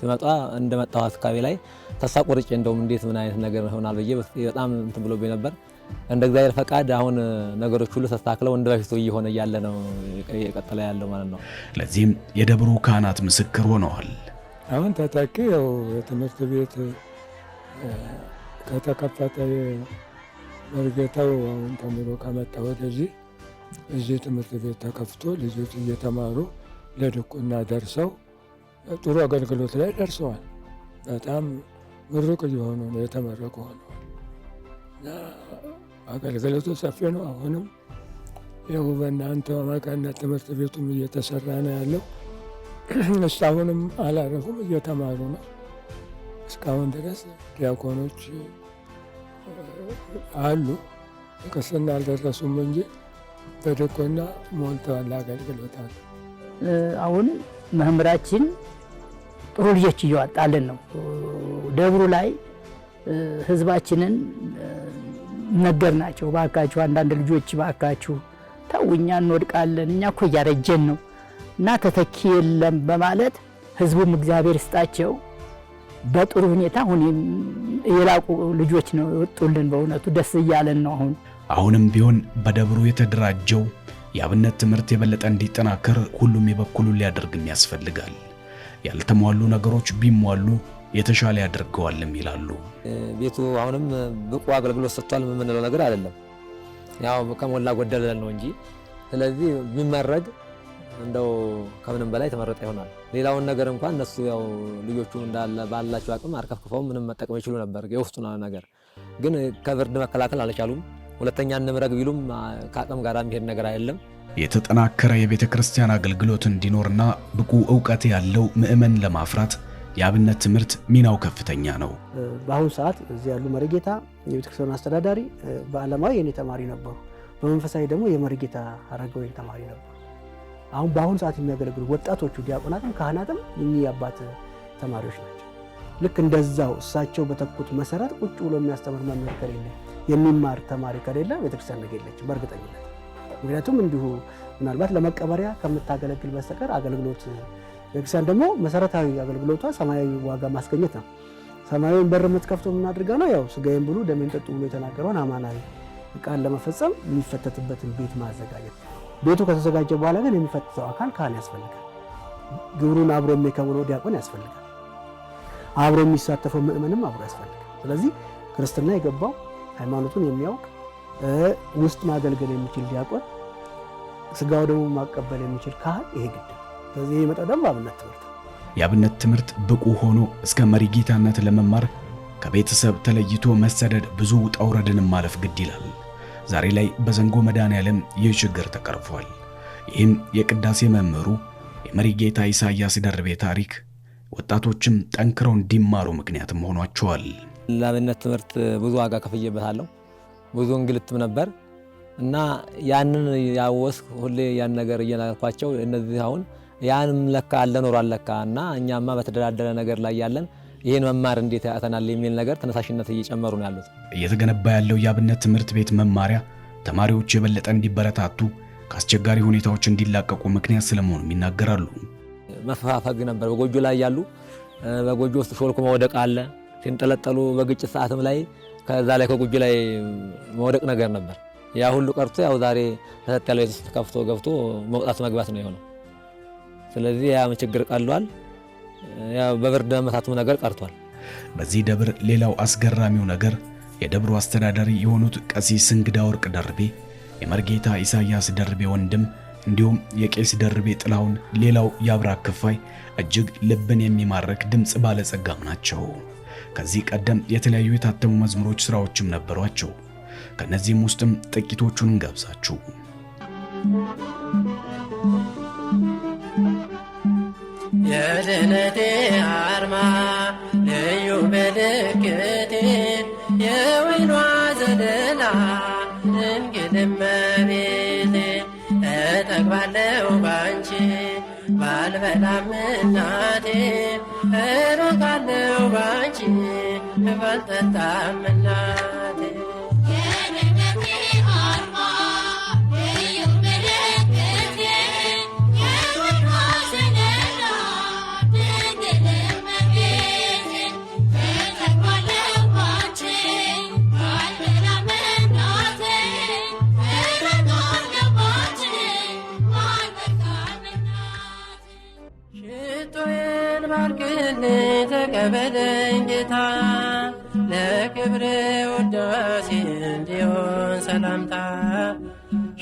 Speaker 10: ሲመጣ እንደመጣው አስካቢ ላይ ተስፋ ቆርጬ እንደውም እንዴት ምን አይነት ነገር ይሆናል ብዬ በጣም እንትን ብሎብኝ ነበር። እንደ እግዚአብሔር ፈቃድ አሁን ነገሮች ሁሉ ተስተካክለው እንደ በፊቱ እየሆነ ያለ ነው የቀጠለ ያለው ማለት ነው።
Speaker 1: ለዚህም የደብሩ ካህናት ምስክር ሆነዋል።
Speaker 2: አሁን ተተኪ ያው የትምህርት ቤት ከተከፈተ መርጌታው አሁን ተምሮ ከመጣ ወደዚህ እዚህ ትምህርት ቤት ተከፍቶ ልጆች እየተማሩ ለድቁና ደርሰው ጥሩ አገልግሎት ላይ ደርሰዋል። በጣም ምሩቅ እየሆኑ ነው የተመረቁ ሆነዋል። አገልግሎቱ ሰፊ ነው። አሁንም ያው በእናንተ አማካኝነት ትምህርት ቤቱም እየተሰራ ነው ያለው። እስካሁንም አላረፉም፣ እየተማሩ ነው። እስካሁን ድረስ ዲያቆኖች አሉ። ቅስና አልደረሱም እንጂ በድቁና ሞልተዋል አገልግሎት አሉ።
Speaker 5: አሁን መምህራችን ጥሩ ልጆች እያወጣልን ነው። ደብሩ ላይ ህዝባችንን ነገርናቸው። ባካችሁ አንዳንድ ልጆች ባካችሁ ተው፣ እኛ እንወድቃለን፣ እኛ እኮ እያረጀን ነው እና ተተኪ የለም በማለት ህዝቡም እግዚአብሔር ይስጣቸው በጥሩ ሁኔታ አሁን የላቁ ልጆች ነው የወጡልን። በእውነቱ ደስ እያለን ነው።
Speaker 1: አሁንም ቢሆን በደብሩ የተደራጀው የአብነት ትምህርት የበለጠ እንዲጠናከር ሁሉም የበኩሉን ሊያደርግም ያስፈልጋል። ያልተሟሉ ነገሮች ቢሟሉ የተሻለ ያደርገዋልም ይላሉ።
Speaker 10: ቤቱ አሁንም ብቁ አገልግሎት ሰጥቷል የምንለው ነገር አይደለም፣ ያው ከሞላ ጎደል ነው እንጂ። ስለዚህ ቢመረግ እንደው ከምንም በላይ ተመረጠ ይሆናል። ሌላውን ነገር እንኳን እነሱ ያው ልጆቹ እንዳለ ባላቸው አቅም አርከፍክፈው ምንም መጠቀም ይችሉ ነበር። የውስጡን ነገር ግን ከብርድ መከላከል አልቻሉም። ሁለተኛ እንምረግ ቢሉም ከአቅም ጋር የሚሄድ ነገር አይደለም።
Speaker 1: የተጠናከረ የቤተ ክርስቲያን አገልግሎት እንዲኖርና ብቁ ዕውቀት ያለው ምእመን ለማፍራት የአብነት ትምህርት ሚናው ከፍተኛ ነው።
Speaker 4: በአሁኑ ሰዓት እዚህ ያሉ መሪጌታ የቤተ ክርስቲያን አስተዳዳሪ በዓለማዊ የኔ ተማሪ ነበሩ፣ በመንፈሳዊ ደግሞ የመሪጌታ አረጋዊ ተማሪ ነበሩ። አሁን በአሁኑ ሰዓት የሚያገለግሉ ወጣቶቹ ዲያቆናትም ካህናትም የኚህ አባት ተማሪዎች ናቸው። ልክ እንደዛው እሳቸው በተኩት መሰረት ቁጭ ብሎ የሚያስተምር መምህር ከሌለ የሚማር ተማሪ ከሌለ ቤተክርስቲያን ነገ የለችም በእርግጠኝነት። ምክንያቱም እንዲሁ ምናልባት ለመቀበሪያ ከምታገለግል በስተቀር አገልግሎት ቤተክርስቲያን ደግሞ መሰረታዊ አገልግሎቷ ሰማያዊ ዋጋ ማስገኘት ነው። ሰማያዊን በር የምትከፍተው የምናደርጋ ነው። ያው ስጋዬን ብሉ ደሜን ጠጡ ብሎ የተናገረውን አማናዊ ቃል ለመፈጸም የሚፈተትበትን ቤት ማዘጋጀት። ቤቱ ከተዘጋጀ በኋላ ግን የሚፈትተው አካል ካህን ያስፈልጋል። ግብሩን አብሮ የሚከውነው ዲያቆን ያስፈልጋል። አብሮ የሚሳተፈው ምእመንም አብሮ ያስፈልጋል። ስለዚህ ክርስትና የገባው ሃይማኖቱን የሚያውቅ ውስጥ ማገልገል የሚችል ዲያቆን፣ ስጋው ደግሞ ማቀበል የሚችል ካህን ይሄ ግድ። ስለዚህ ይሄ መጣ ደግሞ አብነት ትምህርት።
Speaker 1: የአብነት ትምህርት ብቁ ሆኖ እስከ መሪጌታነት ለመማር ከቤተሰብ ተለይቶ መሰደድ ብዙ ውጣ ውረድንም ማለፍ ግድ ይላል። ዛሬ ላይ በዘንጎ መድኃኔዓለም ይህ ችግር ተቀርፏል። ይህም የቅዳሴ መምህሩ የመሪጌታ ኢሳያስ ደርቤ ታሪክ ወጣቶችም ጠንክረው እንዲማሩ ምክንያትም ሆኗቸዋል።
Speaker 10: ለአብነት ትምህርት ብዙ ዋጋ ከፍዬበታለሁ። ብዙ እንግልትም ነበር እና ያንን ያወስክ ሁሌ ያን ነገር እየናልኳቸው እነዚህ አሁን ያንም ለካ አለ ኖሯል ለካ እና እኛማ በተደላደለ ነገር ላይ ያለን ይሄን መማር እንዴት ያተናል የሚል ነገር ተነሳሽነት እየጨመሩ ነው ያሉት።
Speaker 1: እየተገነባ ያለው የአብነት ትምህርት ቤት መማሪያ ተማሪዎች የበለጠ እንዲበረታቱ ከአስቸጋሪ ሁኔታዎች እንዲላቀቁ ምክንያት ስለመሆኑ ይናገራሉ።
Speaker 10: መፈፋፈግ ነበር። በጎጆ ላይ ያሉ በጎጆ ውስጥ ሾልኮ መውደቅ አለ። ሲንጠለጠሉ በግጭት ሰዓትም ላይ ከዛ ላይ ከጎጆ ላይ መውደቅ ነገር ነበር። ያ ሁሉ ቀርቶ ያው ዛሬ ተሰጥ ያለው ውስጥ ከፍቶ ገብቶ መውጣት መግባት ነው የሆነው። ስለዚህ ያ ችግር ቀሏል። ያ በብርድ መታቱም ነገር ቀርቷል።
Speaker 1: በዚህ ደብር ሌላው አስገራሚው ነገር የደብሩ አስተዳዳሪ የሆኑት ቀሲስ እንግዳ ወርቅ ደርቤ የመርጌታ ኢሳያስ ደርቤ ወንድም እንዲሁም የቄስ ደርቤ ጥላውን ሌላው የአብራክ ክፋይ እጅግ ልብን የሚማርክ ድምጽ ባለጸጋም ናቸው። ከዚህ ቀደም የተለያዩ የታተሙ መዝሙሮች ስራዎችም ነበሯቸው። ከነዚህም ውስጥም ጥቂቶቹን እንጋብዛችሁ።
Speaker 11: የድነቴ አርማ ልዩ ምልክቴ የወይኗ ዘለላ ድንግል እመቤቴ እጠግባለሁ ባንቺ ባልበላም እናቴ እሮጣለሁ ባንቺ ባልጠጣም እናቴ ተቀበለኝ ጌታ ለክብር ውዳሴ እንዲሆን ሰላምታ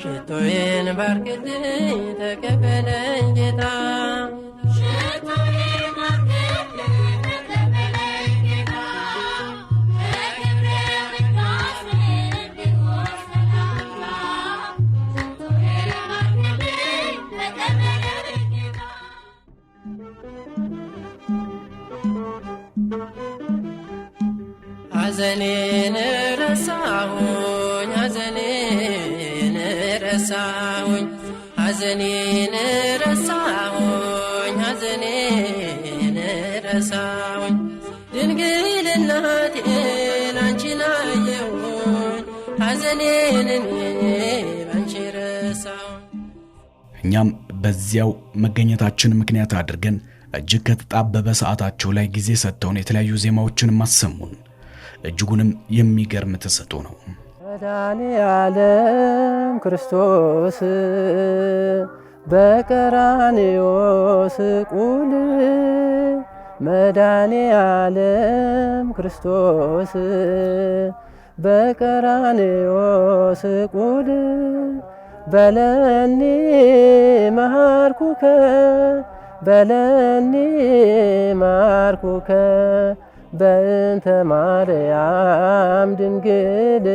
Speaker 11: ሽቶዬን ባርክልኝ ተቀበለኝ ጌታ ሐዘኔን ረሳሁኝ ሐዘኔን ረሳሁኝ ሐዘኔን ረሳሁኝ ሐዘኔን ረሳሁኝ ድንግል እናቴን አንቺን አየሁኝ ሐዘኔን እኔ ባንቺ ረሳሁኝ።
Speaker 1: እኛም በዚያው መገኘታችን ምክንያት አድርገን እጅግ ከተጣበበ ሰዓታቸው ላይ ጊዜ ሰጥተውን የተለያዩ ዜማዎችን ማሰሙን እጅጉንም የሚገርም ተሰጥቶ ነው።
Speaker 11: መድኃኔዓለም ክርስቶስ በቀራንዮ ስቁል መድኃኔዓለም ክርስቶስ በቀራንዮ ስቁል በለኒ ማርኩከ በለኒ ማርኩከ በእንተ ማርያም ድንግል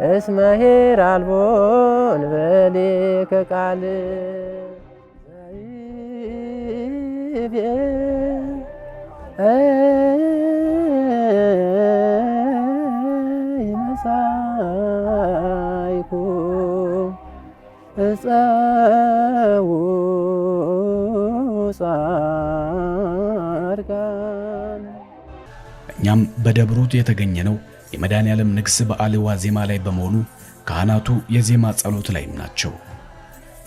Speaker 11: እስመ ኄር አልቦ እንበሌከ ቃል ይመሳይኩ እፀው ጻድቃን።
Speaker 1: እኛም በደብሩ የተገኘነው የመድኃኔዓለም ንግስ በዓል ዋዜማ ላይ በመሆኑ ካህናቱ የዜማ ጸሎት ላይም ናቸው።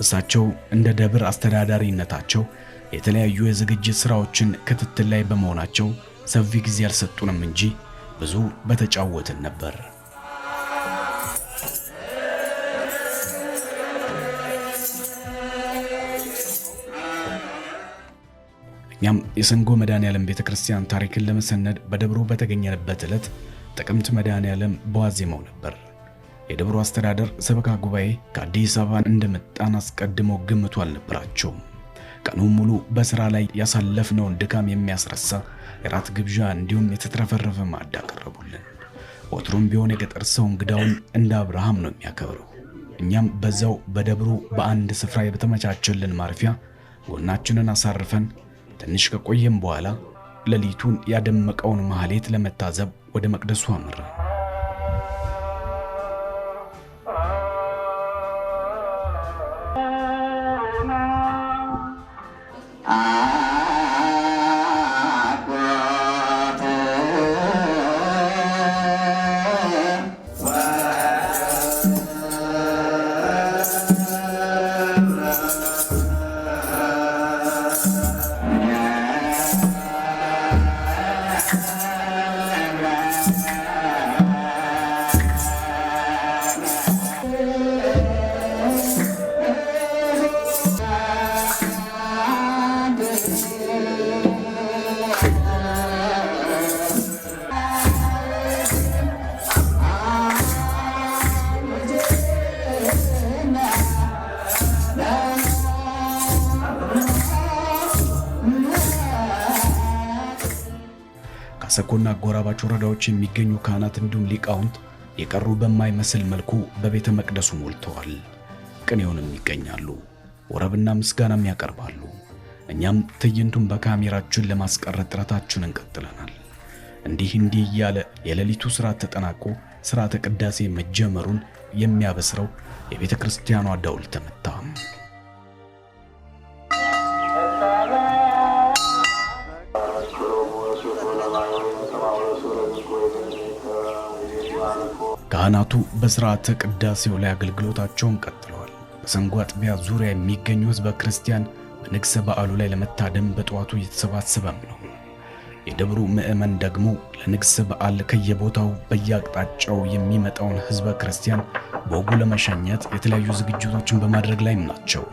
Speaker 1: እሳቸው እንደ ደብር አስተዳዳሪነታቸው የተለያዩ የዝግጅት ስራዎችን ክትትል ላይ በመሆናቸው ሰፊ ጊዜ አልሰጡንም እንጂ ብዙ በተጫወትን ነበር። እኛም የሰንጎ መድኃኔዓለም ቤተክርስቲያን ታሪክን ለመሰነድ በደብሩ በተገኘንበት ዕለት ጥቅምት መድኃኔዓለም በዋዜማው ነበር። የደብሩ አስተዳደር ሰበካ ጉባኤ ከአዲስ አበባ እንደመጣን አስቀድሞ ግምቱ አልነበራቸውም። ቀኑን ሙሉ በስራ ላይ ያሳለፍነውን ድካም የሚያስረሳ የራት ግብዣ እንዲሁም የተትረፈረፈ ማዕድ አቀረቡልን። ወትሮም ቢሆን የገጠር ሰው እንግዳውን እንደ አብርሃም ነው የሚያከብረው። እኛም በዛው በደብሩ በአንድ ስፍራ በተመቻቸልን ማረፊያ ጎናችንን አሳርፈን ትንሽ ከቆየም በኋላ ሌሊቱን ያደመቀውን ማህሌት ለመታዘብ ወደ መቅደሱ አመራን። በአሰኮና አጎራባች ወረዳዎች የሚገኙ ካህናት እንዲሁም ሊቃውንት የቀሩ በማይመስል መልኩ በቤተ መቅደሱ ሞልተዋል። ቅኔውንም ይገኛሉ፣ ወረብና ምስጋናም ያቀርባሉ። እኛም ትዕይንቱን በካሜራችን ለማስቀረት ጥረታችንን ቀጥለናል። እንዲህ እያለ የሌሊቱ ሥርዓት ተጠናቆ ሥርዓተ ቅዳሴ መጀመሩን የሚያበስረው የቤተ ክርስቲያኗ ደውል ተመታ። ካህናቱ በሥርዓተ ቅዳሴው ላይ አገልግሎታቸውን ቀጥለዋል። በሰንጎ አጥቢያ ዙሪያ የሚገኙ ሕዝበ ክርስቲያን በንግሥ በዓሉ ላይ ለመታደም በጠዋቱ እየተሰባሰበም ነው። የደብሩ ምዕመን ደግሞ ለንግሥ በዓል ከየቦታው በየአቅጣጫው የሚመጣውን ሕዝበ ክርስቲያን በወጉ ለመሸኘት የተለያዩ ዝግጅቶችን በማድረግ ላይም ናቸው።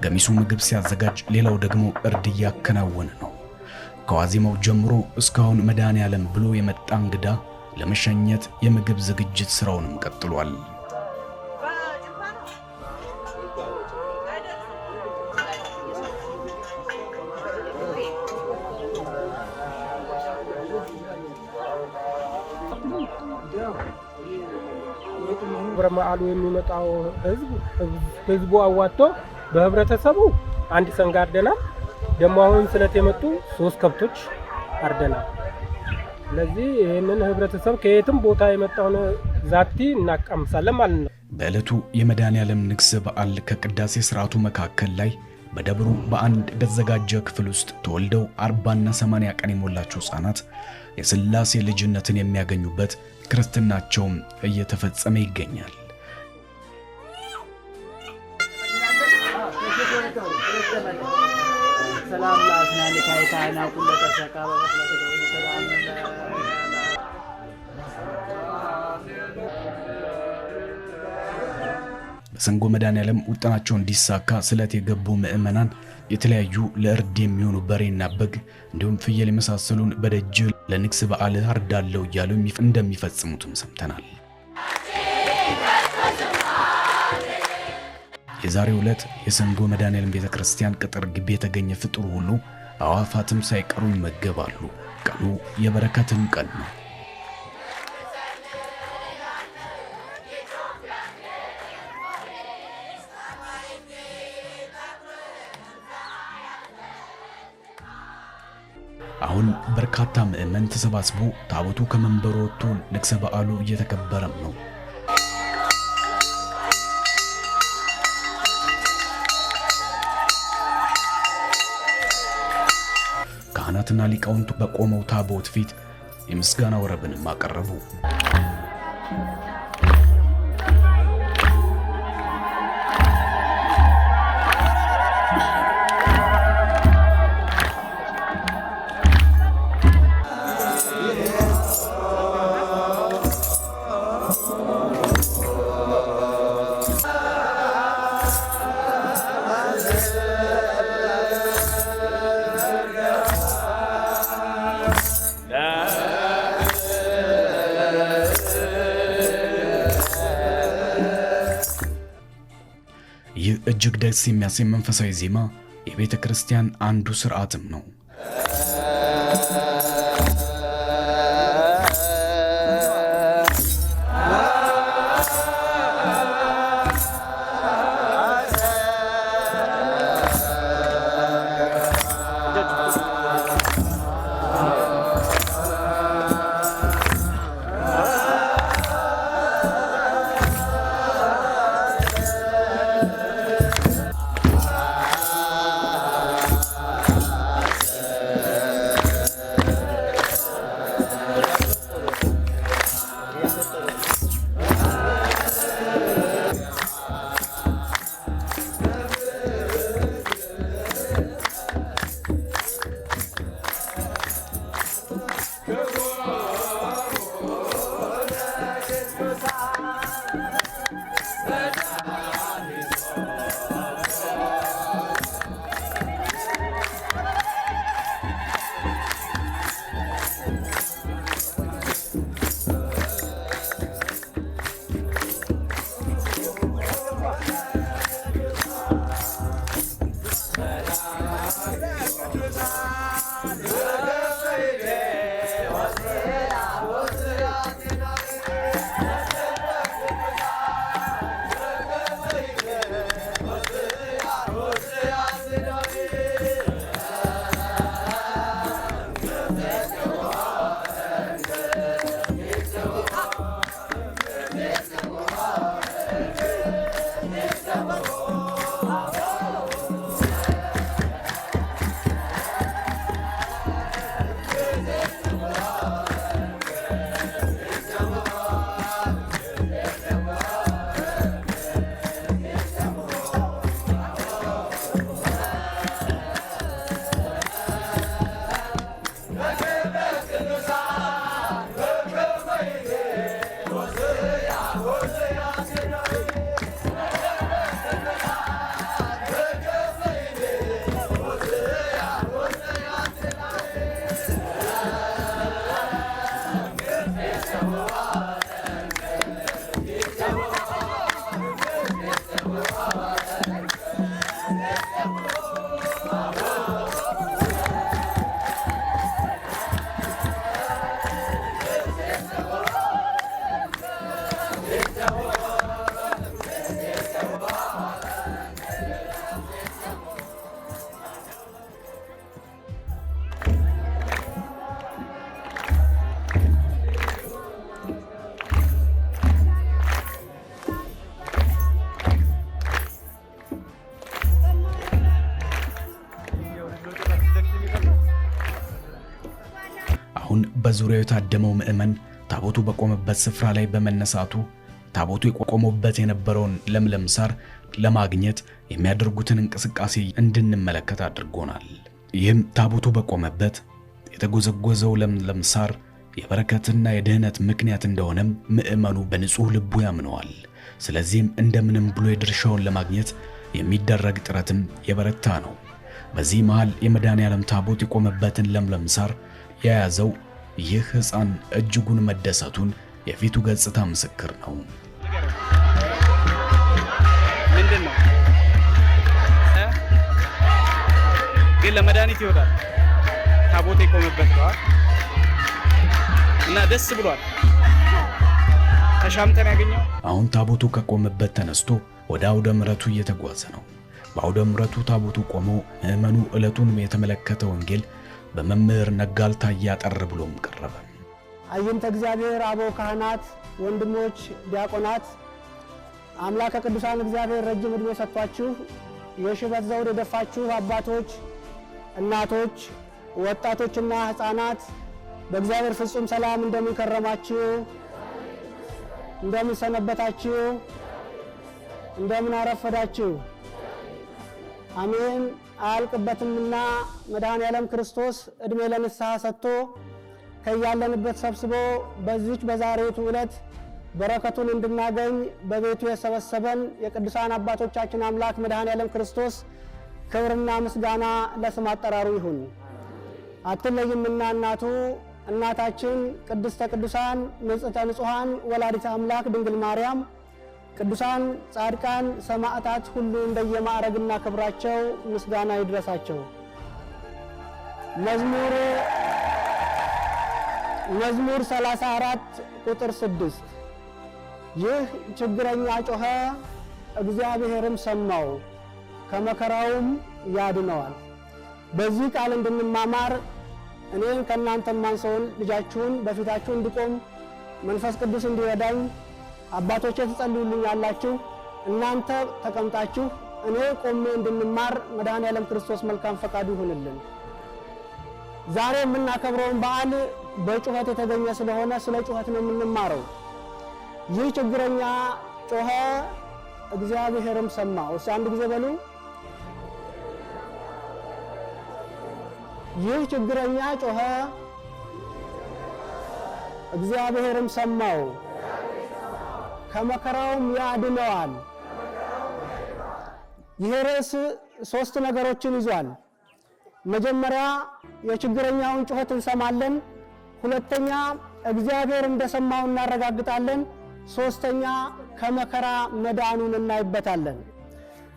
Speaker 1: ገሚሱ ምግብ ሲያዘጋጅ፣ ሌላው ደግሞ እርድ እያከናወነ ነው። ከዋዜማው ጀምሮ እስካሁን መድኃኔዓለም ብሎ የመጣ እንግዳ ለመሸኘት የምግብ ዝግጅት ሥራውንም ቀጥሏል።
Speaker 12: በመዓሉ የሚመጣው ህዝቡ አዋጥቶ በህብረተሰቡ አንድ ሰንጋ አርደናል። ደግሞ አሁን ስለት የመጡ 3 ከብቶች አርደናል። ስለዚህ ይህንን ህብረተሰብ ከየትም ቦታ የመጣውን ዛቲ እናቀምሳለን ማለት ነው።
Speaker 1: በዕለቱ የመድኃኔዓለም ንግሥ በዓል ከቅዳሴ ሥርዓቱ መካከል ላይ በደብሩ በአንድ በተዘጋጀ ክፍል ውስጥ ተወልደው 40ና 80 ቀን የሞላቸው ሕፃናት የሥላሴ ልጅነትን የሚያገኙበት ክርስትናቸውም እየተፈጸመ ይገኛል። በሰንጎ መድኃኔዓለም ውጥናቸው እንዲሳካ ስለት የገቡ ምዕመናን የተለያዩ ለእርድ የሚሆኑ በሬና በግ እንዲሁም ፍየል የመሳሰሉን በደጅ ለንግሥ በዓል አርዳለው እያሉ እንደሚፈጽሙትም ሰምተናል። የዛሬው ዕለት የሰንጎ መድኃኔዓለም ቤተክርስቲያን ቅጥር ግቢ የተገኘ ፍጡር ሁሉ አዋፋትም ሳይቀሩ ይመገባሉ። ቀኑ የበረከትም ቀን ነው። አሁን በርካታ ምዕመን ተሰባስቦ ታቦቱ ከመንበሩ ወጥቶ ንግሥ በዓሉ እየተከበረም ነው። ካህናትና ሊቃውንቱ በቆመው ታቦት ፊት የምስጋና ወረብንም አቀረቡ። ይህ እጅግ ደስ የሚያሰኝ መንፈሳዊ ዜማ የቤተ ክርስቲያን አንዱ ሥርዓትም ነው። በዙሪያው የታደመው ምዕመን ታቦቱ በቆመበት ስፍራ ላይ በመነሳቱ ታቦቱ የቆመበት የነበረውን ለምለም ሳር ለማግኘት የሚያደርጉትን እንቅስቃሴ እንድንመለከት አድርጎናል። ይህም ታቦቱ በቆመበት የተጎዘጎዘው ለምለም ሳር የበረከትና የድህነት ምክንያት እንደሆነም ምዕመኑ በንጹህ ልቡ ያምነዋል። ስለዚህም እንደምንም ብሎ የድርሻውን ለማግኘት የሚደረግ ጥረትም የበረታ ነው። በዚህ መሃል የመድኃኔዓለም ታቦት የቆመበትን ለምለም ሳር የያዘው ይህ ሕፃን እጅጉን መደሰቱን የፊቱ ገጽታ ምስክር ነው።
Speaker 13: ምንድነው ግን ለመድኃኒት ይወጣል ታቦት የቆመበት ነው እና ደስ ብሏል። ተሻምተን ያገኘው
Speaker 1: አሁን ታቦቱ ከቆመበት ተነስቶ ወደ አውደ ምሕረቱ እየተጓዘ ነው። በአውደ ምሕረቱ ታቦቱ ቆሞ ምዕመኑ ዕለቱን የተመለከተ ወንጌል በመምህር ነጋልታ ያጠር ብሎም ቀረበ።
Speaker 3: አይንተ እግዚአብሔር አበው ካህናት፣ ወንድሞች ዲያቆናት፣ አምላከ ቅዱሳን እግዚአብሔር ረጅም ዕድሜ ሰጥቷችሁ የሽበት ዘውድ የደፋችሁ አባቶች፣ እናቶች፣ ወጣቶችና ሕፃናት በእግዚአብሔር ፍጹም ሰላም እንደምን ከረማችሁ? እንደምን ሰነበታችሁ? እንደምን አረፈዳችሁ? አሜን። አያልቅበትምና መድኃኔዓለም ክርስቶስ ዕድሜ ለንስሐ ሰጥቶ ከያለንበት ሰብስቦ በዚች በዛሬቱ ዕለት በረከቱን እንድናገኝ በቤቱ የሰበሰበን የቅዱሳን አባቶቻችን አምላክ መድኃኔዓለም ክርስቶስ ክብርና ምስጋና ለስም አጠራሩ ይሁን። አትለይምና እናታችን ቅድስተ ቅዱሳን ንጽሕተ ንጹሐን ወላዲተ አምላክ ድንግል ማርያም፣ ቅዱሳን ጻድቃን ሰማዕታት ሁሉ እንደየማዕረግና ክብራቸው ምስጋና ይድረሳቸው። መዝሙር 34 ቁጥር 6 ይህ ችግረኛ ጮኸ፣ እግዚአብሔርም ሰማው፣ ከመከራውም ያድነዋል። በዚህ ቃል እንድንማማር እኔን ከእናንተ ማንሰውን ልጃችሁን በፊታችሁ እንድቆም መንፈስ ቅዱስ እንዲረዳኝ አባቶቼ ትጸልዩልኛላችሁ። እናንተ ተቀምጣችሁ እኔ ቆሜ እንድንማር መድኃኔዓለም ክርስቶስ መልካም ፈቃዱ ይሁንልን። ዛሬ የምናከብረውን በዓል በጩኸት የተገኘ ስለሆነ ስለ ጩኸት ነው የምንማረው። ይህ ችግረኛ ጮኸ፣ እግዚአብሔርም ሰማው። እስኪ አንድ ጊዜ በሉ። ይህ ችግረኛ ጮኸ፣ እግዚአብሔርም ሰማው፣ ከመከራውም ያድነዋል። ይህ ርዕስ 3 ነገሮችን ይዟል። መጀመሪያ የችግረኛውን ጩኸት እንሰማለን። ሁለተኛ እግዚአብሔር እንደሰማው እናረጋግጣለን። ሶስተኛ ከመከራ መዳኑን እናይበታለን።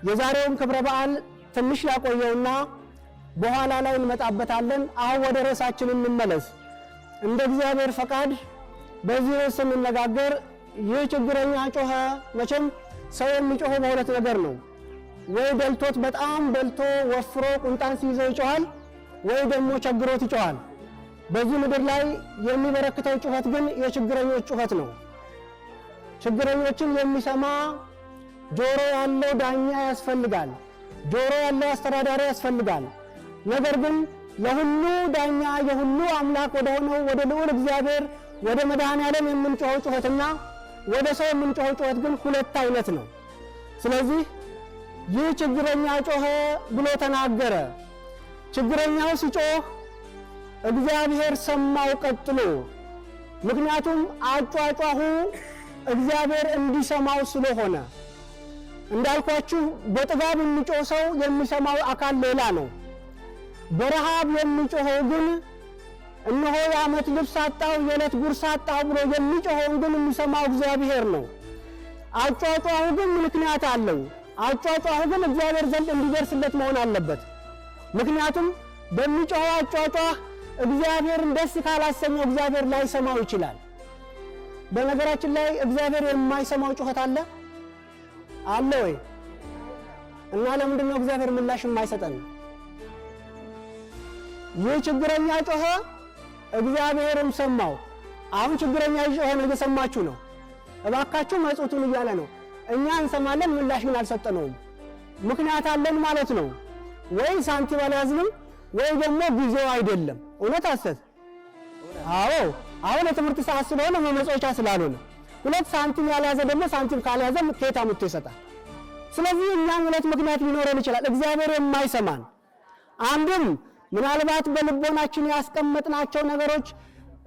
Speaker 3: የዛሬውን ክብረ በዓል ትንሽ ያቆየውና በኋላ ላይ እንመጣበታለን። አሁን ወደ ርዕሳችን እንመለስ። እንደ እግዚአብሔር ፈቃድ በዚህ ርዕስ ስንነጋገር ይህ ችግረኛ ጮኸ። መቼም ሰው የሚጮኸው በሁለት ነገር ነው። ወይ ደልቶት በጣም ደልቶ ወፍሮ ቁንጣን ሲይዘው ይጮሃል፣ ወይ ደግሞ ቸግሮት ይጮሃል። በዚህ ምድር ላይ የሚበረክተው ጩኸት ግን የችግረኞች ጩኸት ነው። ችግረኞችን የሚሰማ ጆሮ ያለው ዳኛ ያስፈልጋል። ጆሮ ያለው አስተዳዳሪ ያስፈልጋል። ነገር ግን ለሁሉ ዳኛ የሁሉ አምላክ ወደ ሆነው ወደ ልዑል እግዚአብሔር ወደ መድኃኔዓለም የምንጮኸው ጩኸትና ወደ ሰው የምንጮኸው ጩኸት ግን ሁለት አይነት ነው። ስለዚህ ይህ ችግረኛ ጮኸ ብሎ ተናገረ። ችግረኛው ሲጮህ እግዚአብሔር ሰማው ቀጥሎ። ምክንያቱም አጯጯሁ እግዚአብሔር እንዲሰማው ስለሆነ። እንዳልኳችሁ በጥጋብ የሚጮህ ሰው የሚሰማው አካል ሌላ ነው። በረሃብ የሚጮኸው ግን እነሆ የዓመት ልብስ አጣሁ የዕለት ጉርስ አጣሁ ብሎ የሚጮኸውን ግን የሚሰማው እግዚአብሔር ነው። አጯጯሁ ግን ምክንያት አለው። አጯጯሁ ግን እግዚአብሔር ዘንድ እንዲደርስለት መሆን አለበት። ምክንያቱም በሚጮኸው አጯጯህ እግዚአብሔርን ደስ ካላሰኘው እግዚአብሔር ላይሰማው ይችላል። በነገራችን ላይ እግዚአብሔር የማይሰማው ጩኸት አለ ወይ? እና ለምንድን ነው እግዚአብሔር ምላሽ የማይሰጠን? ይህ ችግረኛ ጮኸ፣ እግዚአብሔርም ሰማው። አሁን ችግረኛ ጮኸ ነው፣ እየሰማችሁ ነው። እባካችሁ መጽውቱን እያለ ነው። እኛ እንሰማለን፣ ምላሽ ግን አልሰጠነውም። ምክንያት አለን ማለት ነው። ወይ ሳንቲም አልያዝንም፣ ወይ ደግሞ ጊዜው አይደለም። እውነት ሐሰት? አዎ አሁን የትምህርት ሰዓት ስለሆነ መመጾቻ ስላልሆነ 2 ሳንቲም ያልያዘ ደግሞ ሳንቲም ካልያዘ ከየት አምጥቶ ይሰጣል? ስለዚህ እኛም 2 ምክንያት ሊኖረን ይችላል እግዚአብሔር የማይሰማን። አንድም ምናልባት በልቦናችን ያስቀመጥናቸው ነገሮች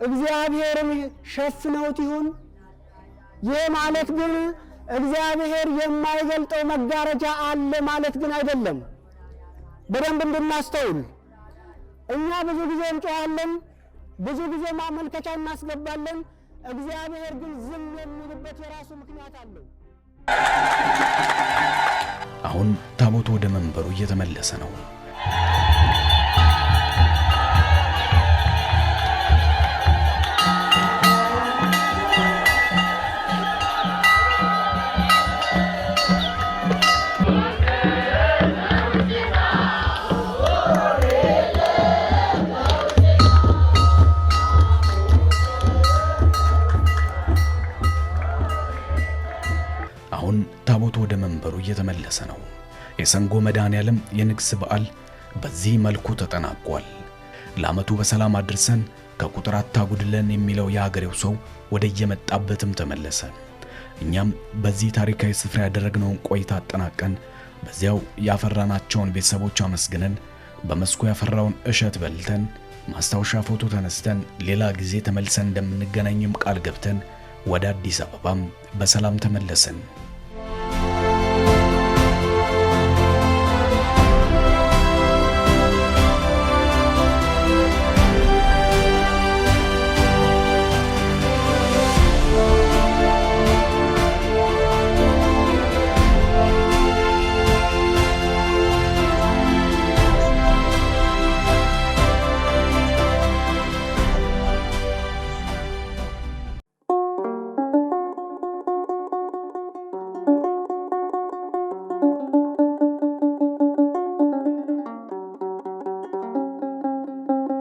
Speaker 3: እግዚአብሔርን ሸፍነውት ይሁን። ይህ ማለት ግን እግዚአብሔር የማይገልጠው መጋረጃ አለ ማለት ግን አይደለም። በደንብ እንድናስተውል። እኛ ብዙ ጊዜ እንጮሃለን፣ ብዙ ጊዜ ማመልከቻ እናስገባለን። እግዚአብሔር ግን ዝም የሚልበት የራሱ ምክንያት አለው።
Speaker 1: አሁን ታቦቱ ወደ መንበሩ እየተመለሰ ነው። አሁን ታቦቱ ወደ መንበሩ እየተመለሰ ነው። የሰንጎ መድኃኔዓለም የንግስ በዓል በዚህ መልኩ ተጠናቋል። ለዓመቱ በሰላም አድርሰን ከቁጥር አታጉድለን የሚለው የሀገሬው ሰው ወደ የመጣበትም ተመለሰ። እኛም በዚህ ታሪካዊ ስፍራ ያደረግነውን ቆይታ አጠናቀን በዚያው ያፈራናቸውን ቤተሰቦች አመስግነን በመስኩ ያፈራውን እሸት በልተን ማስታወሻ ፎቶ ተነስተን ሌላ ጊዜ ተመልሰን እንደምንገናኝም ቃል ገብተን ወደ አዲስ አበባም በሰላም ተመለስን።